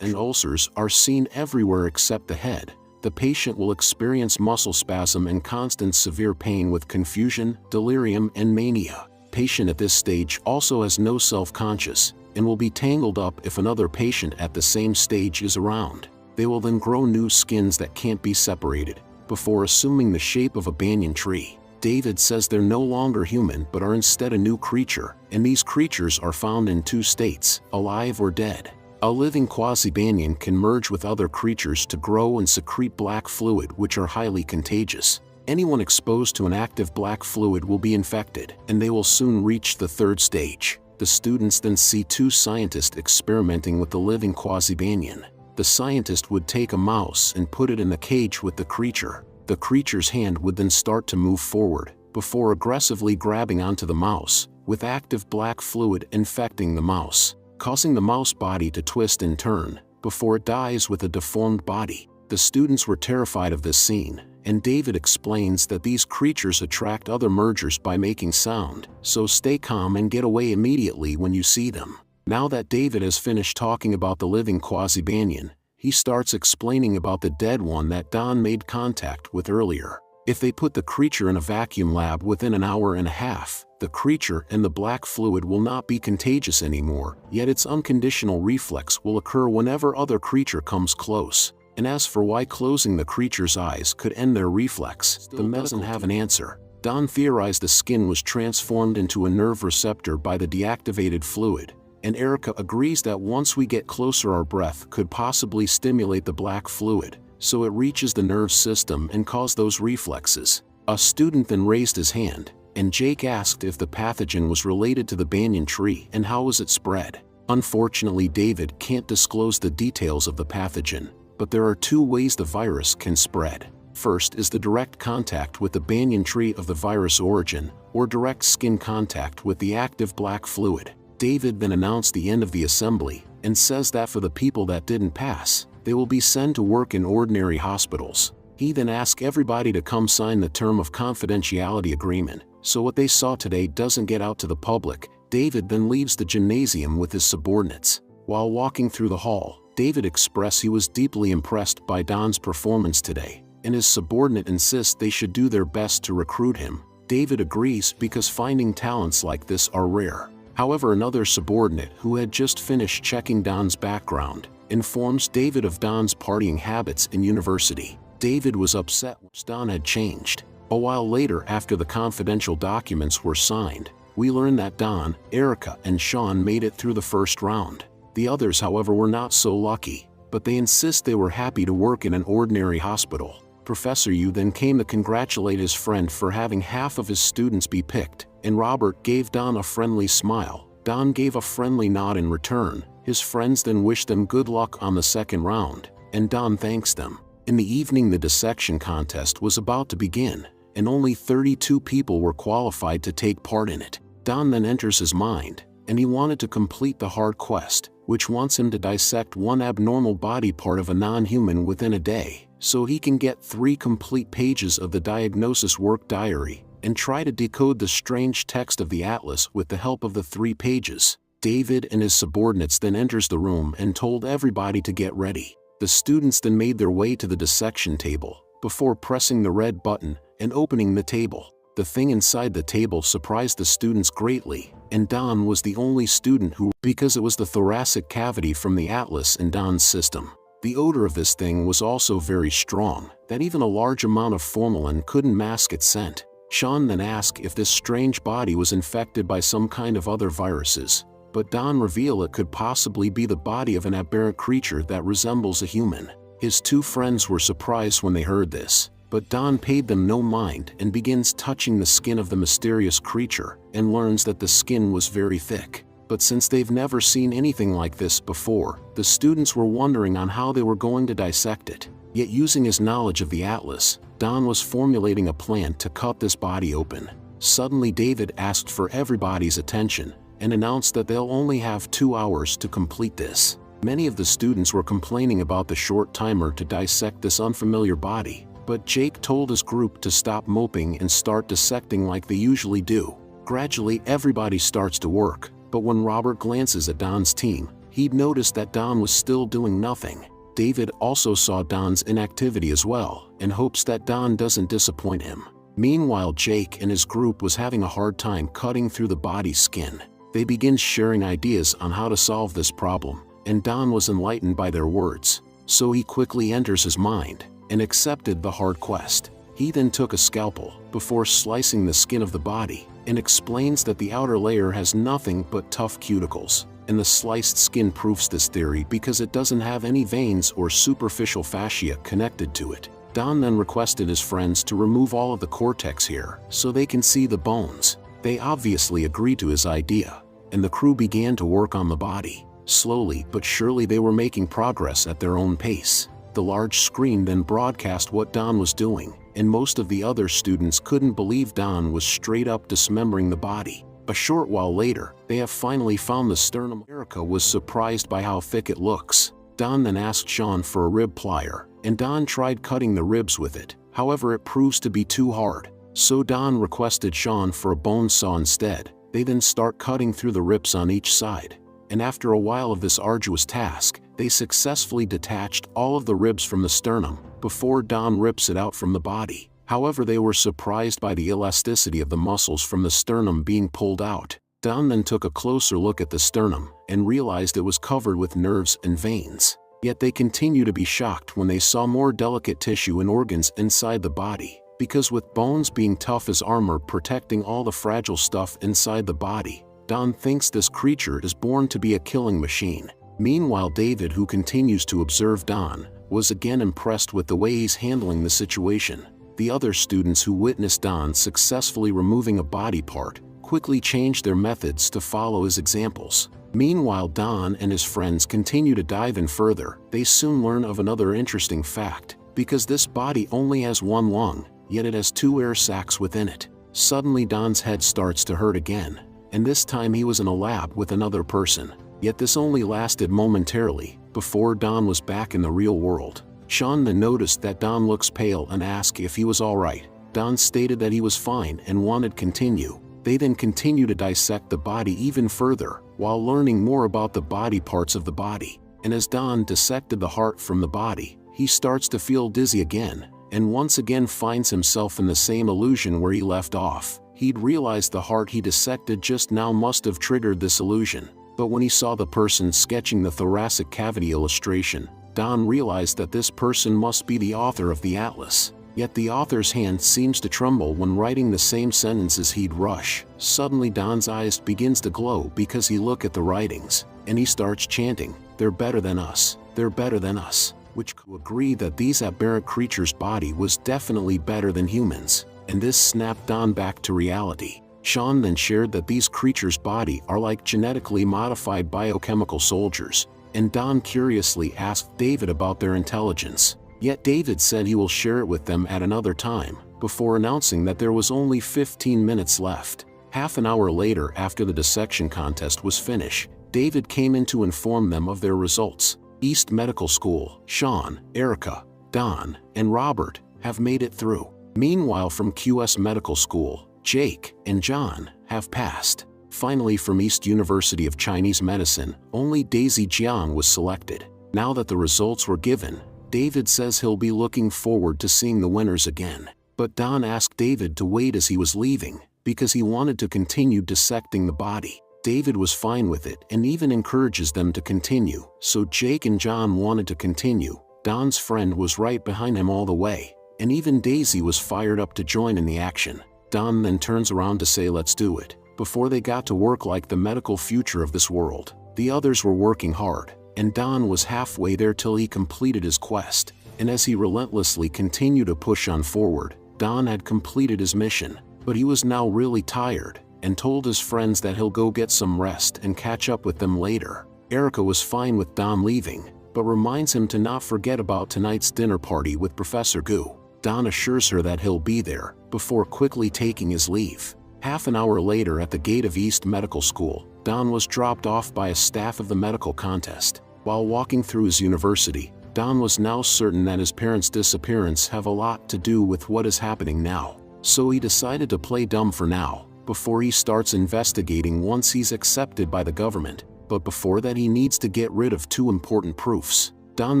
Speaker 1: and ulcers are seen everywhere except the head. The patient will experience muscle spasm and constant severe pain with confusion, delirium, and mania. Patient at this stage also has no self-conscious and will be tangled up if another patient at the same stage is around. They will then grow new skins that can't be separated, before assuming the shape of a banyan tree. David says they're no longer human but are instead a new creature, and these creatures are found in 2 states, alive or dead. A living quasi-banyan can merge with other creatures to grow and secrete black fluid which are highly contagious. Anyone exposed to an active black fluid will be infected, and they will soon reach the 3rd stage. The students then see 2 scientists experimenting with the living quasi-banyan. The scientist would take a mouse and put it in the cage with the creature. The creature's hand would then start to move forward, before aggressively grabbing onto the mouse, with active black fluid infecting the mouse, causing the mouse body to twist and turn, before it dies with a deformed body. The students were terrified of this scene, and David explains that these creatures attract other mergers by making sound, so stay calm and get away immediately when you see them. Now that David has finished talking about the living quasi-banyan, he starts explaining about the dead one that Don made contact with earlier. If they put the creature in a vacuum lab within an hour and a half, the creature and the black fluid will not be contagious anymore, yet its unconditional reflex will occur whenever other creature comes close. And as for why closing the creature's eyes could end their reflex, the doesn't have an answer. Don theorized the skin was transformed into a nerve receptor by the deactivated fluid, and Erica agrees that once we get closer our breath could possibly stimulate the black fluid, so it reaches the nerve system and cause those reflexes. A student then raised his hand, and Jake asked if the pathogen was related to the banyan tree and how was it spread. Unfortunately, David can't disclose the details of the pathogen, but there are 2 ways the virus can spread. First is the direct contact with the banyan tree of the virus origin, or direct skin contact with the active black fluid. David then announced the end of the assembly, and says that for the people that didn't pass, they will be sent to work in ordinary hospitals. He then asked everybody to come sign the term of confidentiality agreement, so what they saw today doesn't get out to the public. David then leaves the gymnasium with his subordinates. While walking through the hall, David expressed he was deeply impressed by Don's performance today, and his subordinate insists they should do their best to recruit him. David agrees because finding talents like this are rare. However, another subordinate who had just finished checking Don's background informs David of Don's partying habits in university. David was upset Don had changed. A while later, after the confidential documents were signed, we learn that Don, Erica, and Sean made it through the first round. The others, however, were not so lucky, but they insist they were happy to work in an ordinary hospital. Professor Yu then came to congratulate his friend for having half of his students be picked, and Robert gave Don a friendly smile. Don gave a friendly nod in return. His friends then wished them good luck on the second round, and Don thanks them. In the evening, the dissection contest was about to begin, and only 32 people were qualified to take part in it. Don then enters his mind, and he wanted to complete the hard quest, which wants him to dissect one abnormal body part of a non-human within a day, so he can get 3 complete pages of the diagnosis work diary, and try to decode the strange text of the atlas with the help of the 3 pages. David and his subordinates then enters the room and told everybody to get ready. The students then made their way to the dissection table, before pressing the red button and opening the table. The thing inside the table surprised the students greatly, and Don was the only student who, because it was the thoracic cavity from the atlas in Don's system. The odor of this thing was also very strong, that even a large amount of formalin couldn't mask its scent. Sean then asked if this strange body was infected by some kind of other viruses, but Don revealed it could possibly be the body of an aberrant creature that resembles a human. His 2 friends were surprised when they heard this, But Don paid them no mind and begins touching the skin of the mysterious creature and learns that the skin was very thick. But since they've never seen anything like this before, the students were wondering on how they were going to dissect it. Yet using his knowledge of the atlas, Don was formulating a plan to cut this body open. Suddenly David asked for everybody's attention and announced that they'll only have 2 hours to complete this. Many of the students were complaining about the short timer to dissect this unfamiliar body, but Jake told his group to stop moping and start dissecting like they usually do. Gradually everybody starts to work, but when Robert glances at Don's team, he'd noticed that Don was still doing nothing. David also saw Don's inactivity as well and hopes that Don doesn't disappoint him. Meanwhile, Jake and his group was having a hard time cutting through the body's skin. They begin sharing ideas on how to solve this problem, and Don was enlightened by their words, so he quickly enters his mind and accepted the hard quest. He then took a scalpel before slicing the skin of the body and explains that the outer layer has nothing but tough cuticles, and the sliced skin proves this theory because it doesn't have any veins or superficial fascia connected to it. Don then requested his friends to remove all of the cortex here so they can see the bones. They obviously agreed to his idea, and the crew began to work on the body. Slowly but surely they were making progress at their own pace. The large screen then broadcast what Don was doing, and most of the other students couldn't believe Don was straight up dismembering the body. A short while later, they have finally found the sternum. Erica was surprised by how thick it looks. Don then asked Sean for a rib plier, and Don tried cutting the ribs with it. However, it proves to be too hard, so Don requested Sean for a bone saw instead. They then start cutting through the ribs on each side, and after a while of this arduous task, they successfully detached all of the ribs from the sternum before Don rips it out from the body. However, they were surprised by the elasticity of the muscles from the sternum being pulled out. Don then took a closer look at the sternum and realized it was covered with nerves and veins. Yet they continue to be shocked when they saw more delicate tissue and organs inside the body, because with bones being tough as armor protecting all the fragile stuff inside the body, Don thinks this creature is born to be a killing machine. Meanwhile, David, who continues to observe Don, was again impressed with the way he's handling the situation. The other students who witnessed Don successfully removing a body part quickly changed their methods to follow his examples. Meanwhile, Don and his friends continue to dive in further. They soon learn of another interesting fact, because this body only has one lung, yet it has 2 air sacs within it. Suddenly Don's head starts to hurt again, and this time he was in a lab with another person. Yet this only lasted momentarily, before Don was back in the real world. Sean then noticed that Don looks pale and asked if he was alright. Don stated that he was fine and wanted to continue. They then continue to dissect the body even further, while learning more about the body parts of the body. And as Don dissected the heart from the body, he starts to feel dizzy again, and once again finds himself in the same illusion where he left off. He'd realized the heart he dissected just now must have triggered this illusion. But when he saw the person sketching the thoracic cavity illustration, Don realized that this person must be the author of the atlas. Yet the author's hand seems to tremble when writing the same sentences he'd rush. Suddenly Don's eyes begins to glow because he look at the writings, and he starts chanting, "They're better than us, they're better than us," which could agree that these aberrant creatures' body was definitely better than humans, and this snapped Don back to reality. Sean then shared that these creatures' body are like genetically modified biochemical soldiers, and Don curiously asked David about their intelligence. Yet David said he will share it with them at another time, before announcing that there was only 15 minutes left. Half an hour later, after the dissection contest was finished, David came in to inform them of their results. East Medical School, Sean, Erica, Don, and Robert have made it through. Meanwhile, from QS Medical School, Jake and John have passed. Finally, from East University of Chinese Medicine, only Daisy Jiang was selected. Now that the results were given, David says he'll be looking forward to seeing the winners again. But Don asked David to wait as he was leaving, because he wanted to continue dissecting the body. David was fine with it and even encourages them to continue, so Jake and John wanted to continue. Don's friend was right behind him all the way, and even Daisy was fired up to join in the action. Don then turns around to say, "Let's do it." Before they got to work like the medical future of this world, the others were working hard, and Don was halfway there till he completed his quest. and as he relentlessly continued to push on forward, Don had completed his mission, but he was now really tired, and told his friends that he'll go get some rest and catch up with them later. Erica was fine with Don leaving, but reminds him to not forget about tonight's dinner party with Professor Gu. Don assures her that he'll be there, before quickly taking his leave. Half an hour later at the gate of East Medical School, Don was dropped off by a staff of the medical contest. While walking through his university, Don was now certain that his parents' disappearance have a lot to do with what is happening now. So he decided to play dumb for now, before he starts investigating once he's accepted by the government. But before that he needs to get rid of 2 important proofs. Don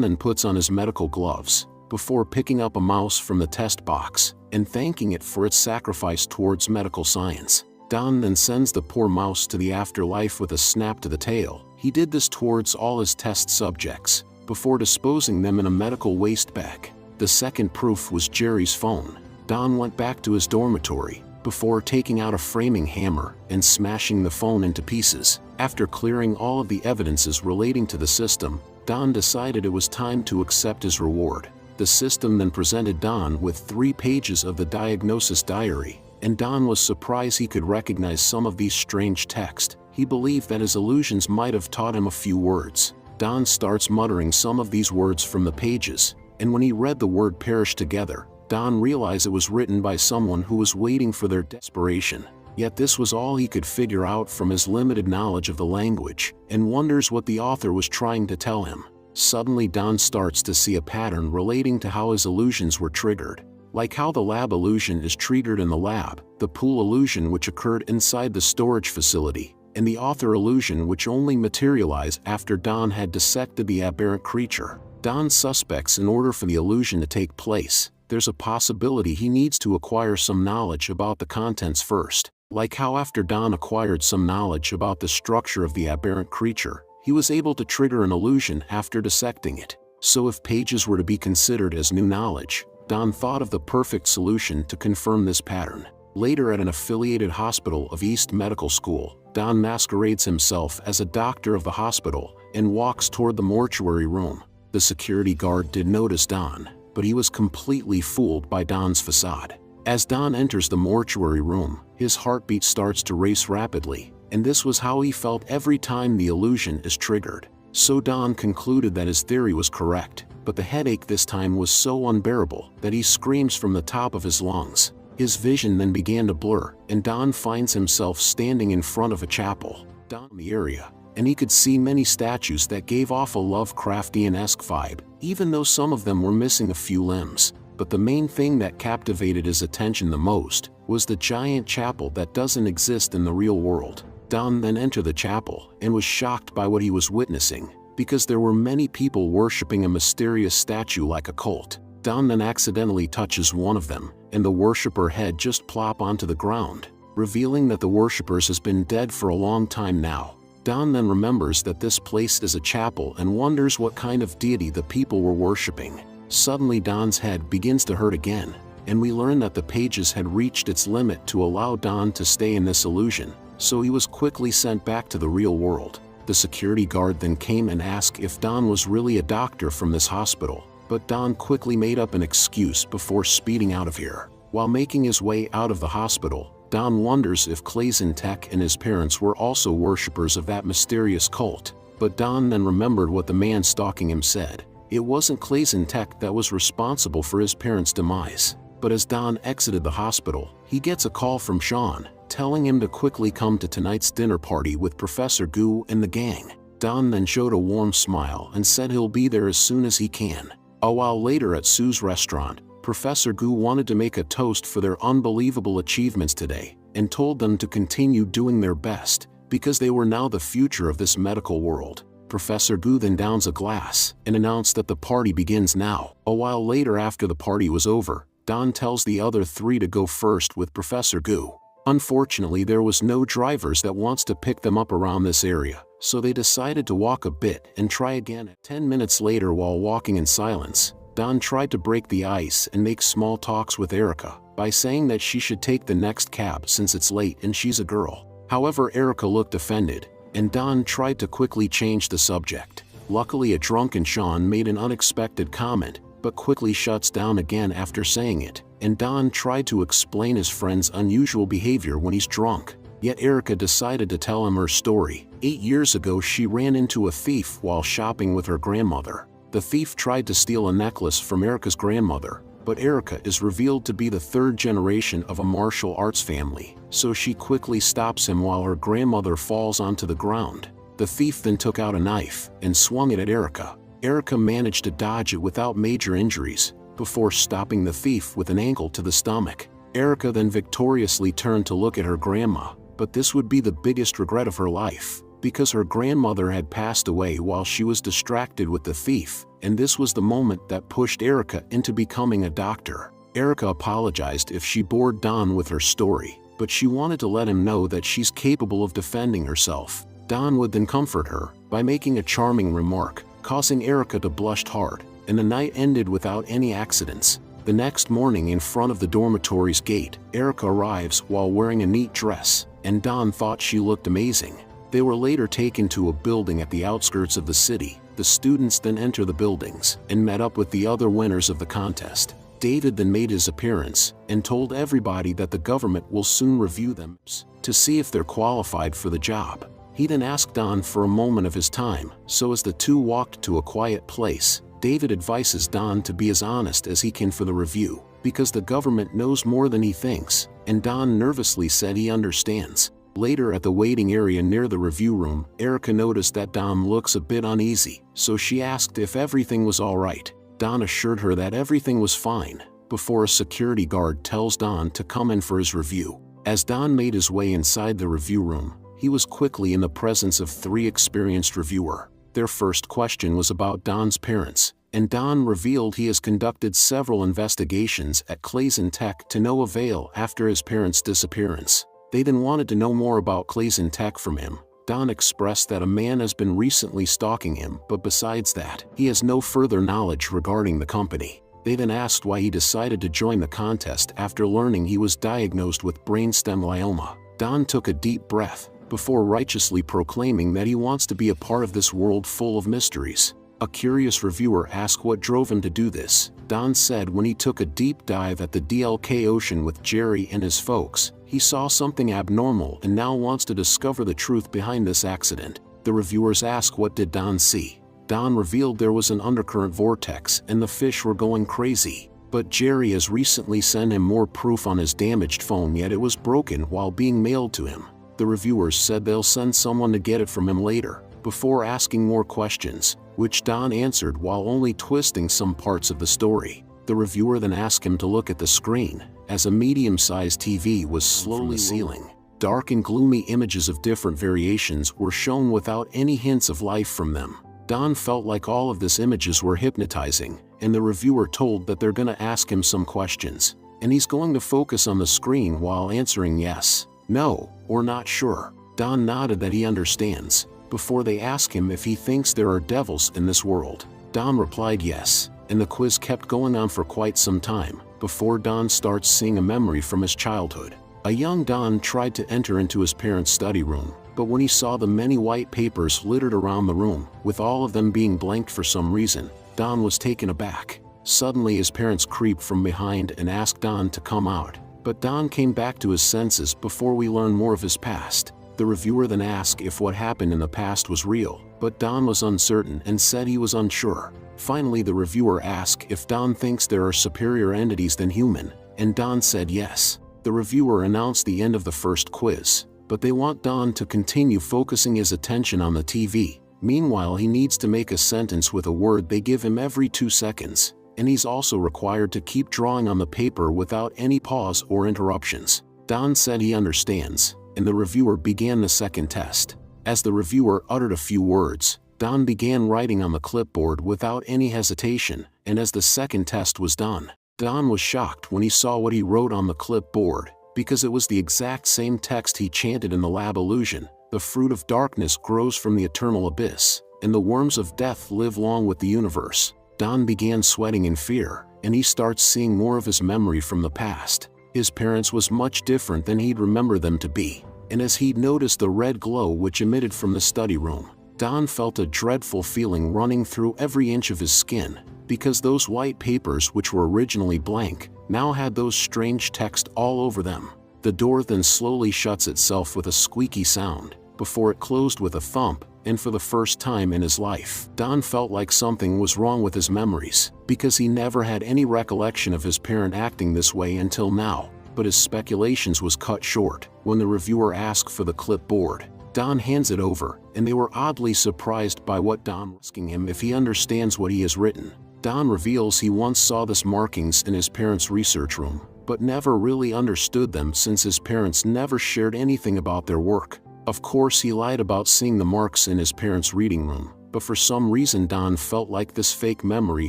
Speaker 1: then puts on his medical gloves, before picking up a mouse from the test box, and thanking it for its sacrifice towards medical science. Don then sends the poor mouse to the afterlife with a snap to the tail. He did this towards all his test subjects, before disposing them in a medical waste bag. The second proof was Jerry's phone. Don went back to his dormitory, before taking out a framing hammer and smashing the phone into pieces. After clearing all of the evidences relating to the system, Don decided it was time to accept his reward. The system then presented Don with 3 pages of the diagnosis diary, and Don was surprised he could recognize some of these strange text. He believed that his illusions might have taught him a few words. Don starts muttering some of these words from the pages, and when he read the word perish together, Don realized it was written by someone who was waiting for their desperation. Yet this was all he could figure out from his limited knowledge of the language, and wonders what the author was trying to tell him. Suddenly Don starts to see a pattern relating to how his illusions were triggered. Like how the lab illusion is triggered in the lab, the pool illusion which occurred inside the storage facility, and the author illusion which only materialized after Don had dissected the aberrant creature. Don suspects in order for the illusion to take place, there's a possibility he needs to acquire some knowledge about the contents first. Like how after Don acquired some knowledge about the structure of the aberrant creature, he was able to trigger an illusion after dissecting it. So if pages were to be considered as new knowledge, Don thought of the perfect solution to confirm this pattern. Later at an affiliated hospital of East Medical School, Don masquerades himself as a doctor of the hospital and walks toward the mortuary room. The security guard did notice Don, but he was completely fooled by Don's facade. As Don enters the mortuary room, his heartbeat starts to race rapidly, and this was how he felt every time the illusion is triggered. So Don concluded that his theory was correct, but the headache this time was so unbearable that he screams from the top of his lungs. His vision then began to blur, and Don finds himself standing in front of a chapel down in the area, and he could see many statues that gave off a Lovecraftian-esque vibe, even though some of them were missing a few limbs. But the main thing that captivated his attention the most was the giant chapel that doesn't exist in the real world. Don then entered the chapel and was shocked by what he was witnessing, because there were many people worshipping a mysterious statue like a cult. Don then accidentally touches one of them, and the worshipper head just plop onto the ground, revealing that the worshippers has been dead for a long time now. Don then remembers that this place is a chapel and wonders what kind of deity the people were worshipping. Suddenly Don's head begins to hurt again, and we learn that the pages had reached its limit to allow Don to stay in this illusion, so he was quickly sent back to the real world. The security guard then came and asked if Don was really a doctor from this hospital, but Don quickly made up an excuse before speeding out of here. While making his way out of the hospital, Don wonders if Clayson Tech and his parents were also worshippers of that mysterious cult, but Don then remembered what the man stalking him said. It wasn't Clayson Tech that was responsible for his parents' demise. But as Don exited the hospital, he gets a call from Sean, telling him to quickly come to tonight's dinner party with Professor Gu and the gang. Don then showed a warm smile and said he'll be there as soon as he can. A while later at Sue's restaurant, Professor Gu wanted to make a toast for their unbelievable achievements today, and told them to continue doing their best, because they were now the future of this medical world. Professor Gu then downs a glass and announced that the party begins now. A while later after the party was over, Don tells the other 3 to go first with Professor Gu. Unfortunately, there was no drivers that wants to pick them up around this area, so they decided to walk a bit and try again. 10 minutes later, while walking in silence, Don tried to break the ice and make small talks with Erica by saying that she should take the next cab since it's late and she's a girl. However, Erica looked offended, and Don tried to quickly change the subject. Luckily, a drunken Sean made an unexpected comment, but quickly shuts down again after saying it, and Don tried to explain his friend's unusual behavior when he's drunk. Yet Erica decided to tell him her story. 8 years ago she ran into a thief while shopping with her grandmother. The thief tried to steal a necklace from Erica's grandmother, but Erica is revealed to be the third generation of a martial arts family, so she quickly stops him while her grandmother falls onto the ground. The thief then took out a knife and swung it at Erica. Erica managed to dodge it without major injuries, before stopping the thief with an ankle to the stomach. Erica then victoriously turned to look at her grandma, but this would be the biggest regret of her life, because her grandmother had passed away while she was distracted with the thief, and this was the moment that pushed Erica into becoming a doctor. Erica apologized if she bored Don with her story, but she wanted to let him know that she's capable of defending herself. Don would then comfort her by making a charming remark, causing Erica to blush hard, and the night ended without any accidents. The next morning, in front of the dormitory's gate, Erica arrives while wearing a neat dress, and Don thought she looked amazing. They were later taken to a building at the outskirts of the city. The students then enter the buildings and met up with the other winners of the contest. David then made his appearance and told everybody that the government will soon review them to see if they're qualified for the job. He then asked Don for a moment of his time, so as the two walked to a quiet place, David advises Don to be as honest as he can for the review, because the government knows more than he thinks, and Don nervously said he understands. Later at the waiting area near the review room, Erica noticed that Don looks a bit uneasy, so she asked if everything was alright. Don assured her that everything was fine, before a security guard tells Don to come in for his review. As Don made his way inside the review room, he was quickly in the presence of 3 experienced reviewers. Their first question was about Don's parents, and Don revealed he has conducted several investigations at Clayson Tech to no avail after his parents' disappearance. They then wanted to know more about Clayson Tech from him. Don expressed that a man has been recently stalking him, but besides that, he has no further knowledge regarding the company. They then asked why he decided to join the contest after learning he was diagnosed with brainstem glioma. Don took a deep breath, before righteously proclaiming that he wants to be a part of this world full of mysteries. A curious reviewer asked what drove him to do this. Don said when he took a deep dive at the DLK Ocean with Jerry and his folks, he saw something abnormal and now wants to discover the truth behind this accident. The reviewers asked what did Don see. Don revealed there was an undercurrent vortex and the fish were going crazy. But Jerry has recently sent him more proof on his damaged phone, yet it was broken while being mailed to him. The reviewers said they'll send someone to get it from him later, before asking more questions, which Don answered while only twisting some parts of the story. The reviewer then asked him to look at the screen, as a medium-sized TV was slowly ceiling. Dark and gloomy images of different variations were shown without any hints of life from them. Don felt like all of these images were hypnotizing, and the reviewer told that they're gonna ask him some questions, and he's going to focus on the screen while answering yes, no, or not sure. Don nodded that he understands, before they ask him if he thinks there are devils in this world. Don replied yes, and the quiz kept going on for quite some time, before Don starts seeing a memory from his childhood. A young Don tried to enter into his parents' study room, but when he saw the many white papers littered around the room, with all of them being blanked for some reason, Don was taken aback. Suddenly his parents creeped from behind and asked Don to come out, but Don came back to his senses before we learn more of his past. The reviewer then asked if what happened in the past was real, but Don was uncertain and said he was unsure. Finally, the reviewer asked if Don thinks there are superior entities than human, and Don said yes. The reviewer announced the end of the first quiz, but they want Don to continue focusing his attention on the TV. Meanwhile, he needs to make a sentence with a word they give him every 2 seconds, and he's also required to keep drawing on the paper without any pause or interruptions. Don said he understands, and the reviewer began the second test. As the reviewer uttered a few words, Don began writing on the clipboard without any hesitation, and as the second test was done, Don was shocked when he saw what he wrote on the clipboard, because it was the exact same text he chanted in the lab illusion. The fruit of darkness grows from the eternal abyss, and the worms of death live long with the universe. Don began sweating in fear, and he starts seeing more of his memory from the past. His parents was much different than he'd remember them to be, and as he'd noticed the red glow which emitted from the study room, Don felt a dreadful feeling running through every inch of his skin, because those white papers, which were originally blank, now had those strange text all over them. The door then slowly shuts itself with a squeaky sound, before it closed with a thump, and for the first time in his life, Don felt like something was wrong with his memories, because he never had any recollection of his parent acting this way until now. But his speculations was cut short when the reviewer asked for the clipboard. Don hands it over, and they were oddly surprised by what Don was asking him if he understands what he has written. Don reveals he once saw this markings in his parents' research room, but never really understood them since his parents never shared anything about their work. Of course, he lied about seeing the marks in his parents' reading room, but for some reason Don felt like this fake memory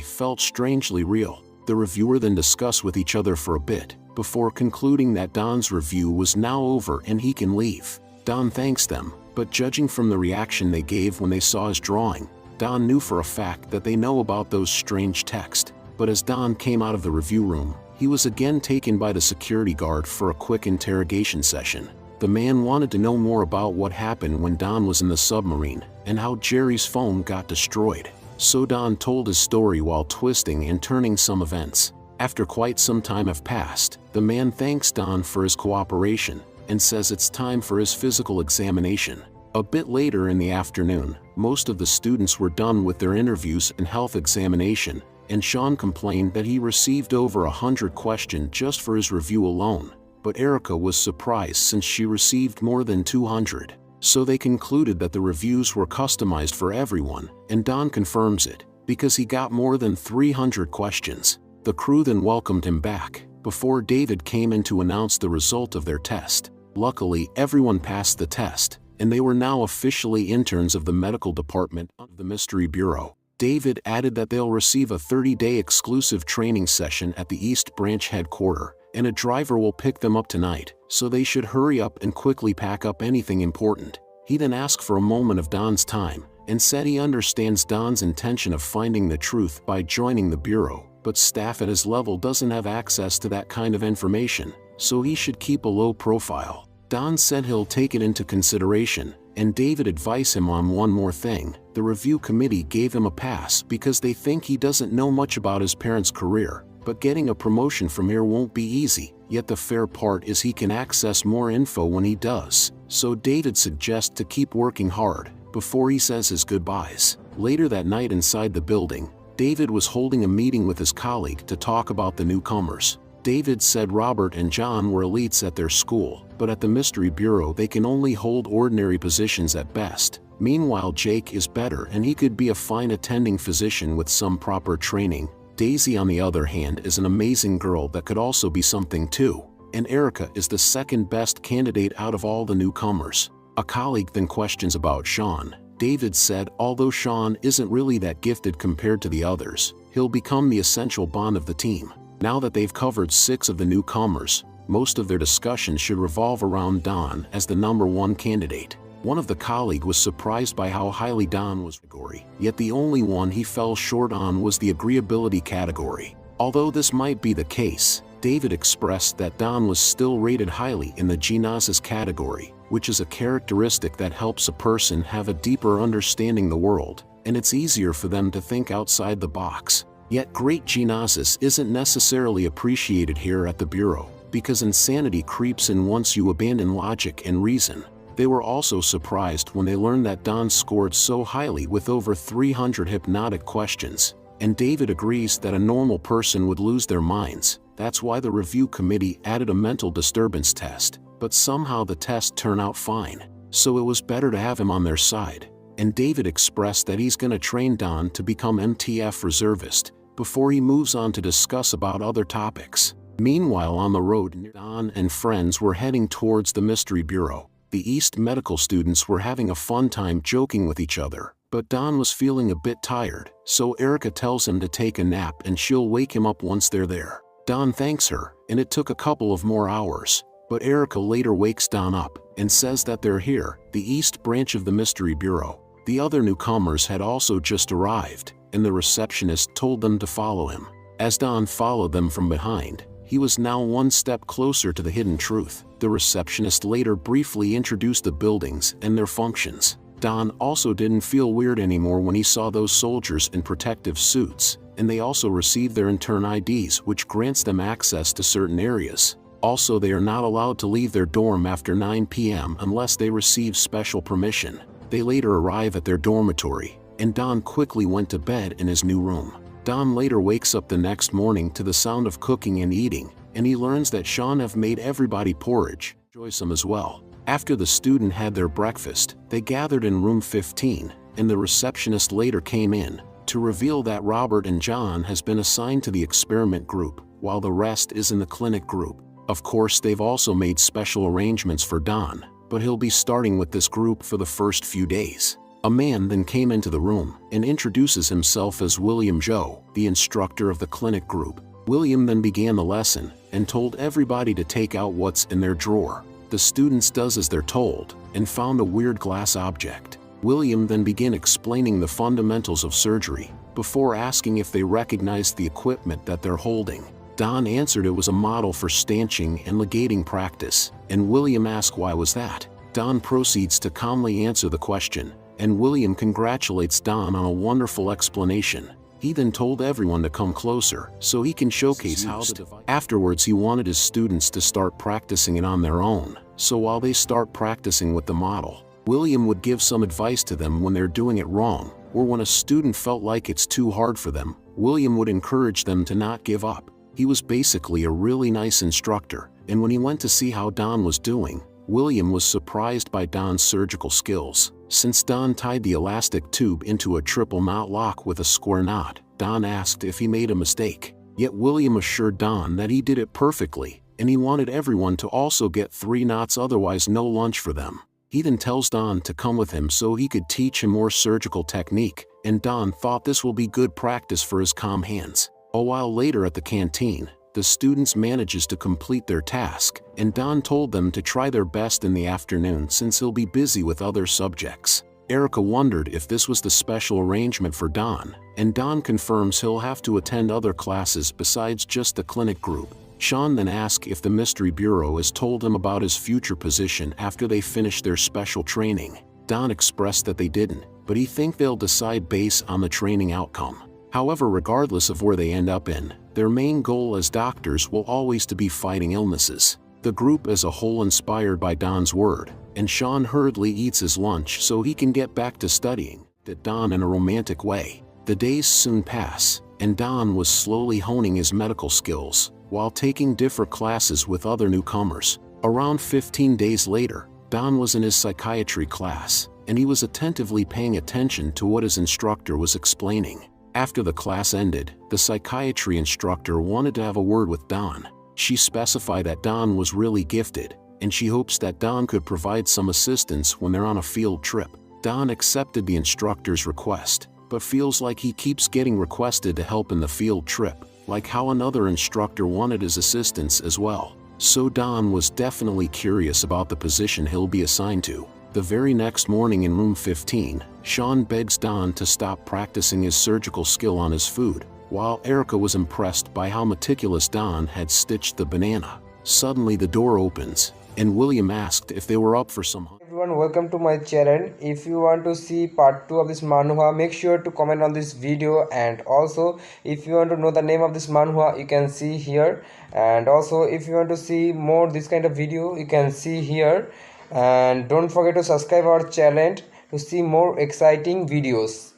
Speaker 1: felt strangely real. The reviewer then discussed with each other for a bit, before concluding that Don's review was now over and he can leave. Don thanks them, but judging from the reaction they gave when they saw his drawing, Don knew for a fact that they know about those strange texts. But as Don came out of the review room, he was again taken by the security guard for a quick interrogation session. The man wanted to know more about what happened when Don was in the submarine, and how Jerry's phone got destroyed. So Don told his story while twisting and turning some events. After quite some time have passed, the man thanks Don for his cooperation, and says it's time for his physical examination. A bit later in the afternoon, most of the students were done with their interviews and health examination, and Sean complained that he received over 100 questions just for his review alone. But Erica was surprised since she received more than 200. So they concluded that the reviews were customized for everyone, and Don confirms it, because he got more than 300 questions. The crew then welcomed him back, before David came in to announce the result of their test. Luckily, everyone passed the test, and they were now officially interns of the medical department of the Mystery Bureau. David added that they'll receive a 30-day exclusive training session at the East Branch headquarters, and a driver will pick them up tonight, so they should hurry up and quickly pack up anything important. He then asked for a moment of Don's time, and said he understands Don's intention of finding the truth by joining the Bureau, but staff at his level doesn't have access to that kind of information, so he should keep a low profile. Don said he'll take it into consideration, and David advised him on one more thing. The review committee gave him a pass because they think he doesn't know much about his parents' career, but getting a promotion from here won't be easy, yet the fair part is he can access more info when he does. So David suggests to keep working hard, before he says his goodbyes. Later that night inside the building, David was holding a meeting with his colleague to talk about the newcomers. David said Robert and John were elites at their school, but at the Mystery Bureau they can only hold ordinary positions at best. Meanwhile, Jake is better and he could be a fine attending physician with some proper training. Daisy, on the other hand, is an amazing girl that could also be something too. And Erica is the second best candidate out of all the newcomers. A colleague then questions about Sean. David said although Sean isn't really that gifted compared to the others, he'll become the essential bond of the team. Now that they've covered 6 of the newcomers, most of their discussion should revolve around Don as the #1 candidate. One of the colleagues was surprised by how highly Don was rated, yet the only one he fell short on was the agreeability category. Although this might be the case, David expressed that Don was still rated highly in the genosis category, which is a characteristic that helps a person have a deeper understanding of the world, and it's easier for them to think outside the box. Yet great genosis isn't necessarily appreciated here at the Bureau, because insanity creeps in once you abandon logic and reason. They were also surprised when they learned that Don scored so highly with over 300 hypnotic questions, and David agrees that a normal person would lose their minds. That's why the review committee added a mental disturbance test, but somehow the test turned out fine, so it was better to have him on their side. And David expressed that he's gonna train Don to become MTF reservist, before he moves on to discuss about other topics. Meanwhile, on the road, Don and friends were heading towards the Mystery Bureau. The East medical students were having a fun time joking with each other, but Don was feeling a bit tired, so Erica tells him to take a nap and she'll wake him up once they're there. Don thanks her, and it took a couple of more hours, but Erica later wakes Don up and says that they're here, the East Branch of the Mystery Bureau. The other newcomers had also just arrived, and the receptionist told them to follow him. As Don followed them from behind, he was now one step closer to the hidden truth. The receptionist later briefly introduced the buildings and their functions. Don also didn't feel weird anymore when he saw those soldiers in protective suits, and they also receive their intern IDs, which grants them access to certain areas. Also, they are not allowed to leave their dorm after 9 p.m. unless they receive special permission. They later arrive at their dormitory, and Don quickly went to bed in his new room. Don later wakes up the next morning to the sound of cooking and eating, and he learns that Sean have made everybody porridge, enjoys them as well. After the student had their breakfast, they gathered in room 15, and the receptionist later came in to reveal that Robert and John has been assigned to the experiment group, while the rest is in the clinic group. Of course, they've also made special arrangements for Don, but he'll be starting with this group for the first few days. A man then came into the room and introduces himself as William Joe, the instructor of the clinic group. William then began the lesson and told everybody to take out what's in their drawer. The students does as they're told and found a weird glass object. William then began explaining the fundamentals of surgery before asking if they recognized the equipment that they're holding. Don answered it was a model for stanching and ligating practice, and William asked why was that. Don proceeds to calmly answer the question, and William congratulates Don on a wonderful explanation. He then told everyone to come closer so he can showcase how the device. Afterwards, he wanted his students to start practicing it on their own, so while they start practicing with the model, William would give some advice to them when they're doing it wrong, or when a student felt like it's too hard for them, William would encourage them to not give up. He was basically a really nice instructor, and when he went to see how Don was doing, William was surprised by Don's surgical skills. Since Don tied the elastic tube into a triple knot lock with a square knot, Don asked if he made a mistake. Yet William assured Don that he did it perfectly, and he wanted everyone to also get 3 knots, otherwise no lunch for them. He then tells Don to come with him so he could teach him more surgical technique, and Don thought this will be good practice for his calm hands. A while later at the canteen, the students manages to complete their task, and Don told them to try their best in the afternoon since he'll be busy with other subjects. Erica wondered if this was the special arrangement for Don, and Don confirms he'll have to attend other classes besides just the clinic group. Sean then asks if the Mystery Bureau has told him about his future position after they finish their special training. Don expressed that they didn't, but he thinks they'll decide based on the training outcome. However, regardless of where they end up in, their main goal as doctors will always to be fighting illnesses. The group as a whole inspired by Don's word, and Sean hurriedly eats his lunch so he can get back to studying that Don in a romantic way. The days soon pass, and Don was slowly honing his medical skills while taking different classes with other newcomers. Around 15 days later, Don was in his psychiatry class, and he was attentively paying attention to what his instructor was explaining. After the class ended, the psychiatry instructor wanted to have a word with Don. She specified that Don was really gifted, and she hopes that Don could provide some assistance when they're on a field trip. Don accepted the instructor's request, but feels like he keeps getting requested to help in the field trip, like how another instructor wanted his assistance as well. So Don was definitely curious about the position he'll be assigned to. The very next morning in room 15, Sean begs Don to stop practicing his surgical skill on his food, while Erica was impressed by how meticulous Don had stitched the banana. Suddenly the door opens, and William asked if they were up for some.
Speaker 2: Everyone, welcome to my channel. If you want to see part 2 of this manhwa, make sure to comment on this video, and also if you want to know the name of this manhwa, you can see here, and also if you want to see more this kind of video, you can see here, and don't forget to subscribe our channel to see more exciting videos.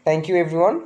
Speaker 2: Thank you everyone.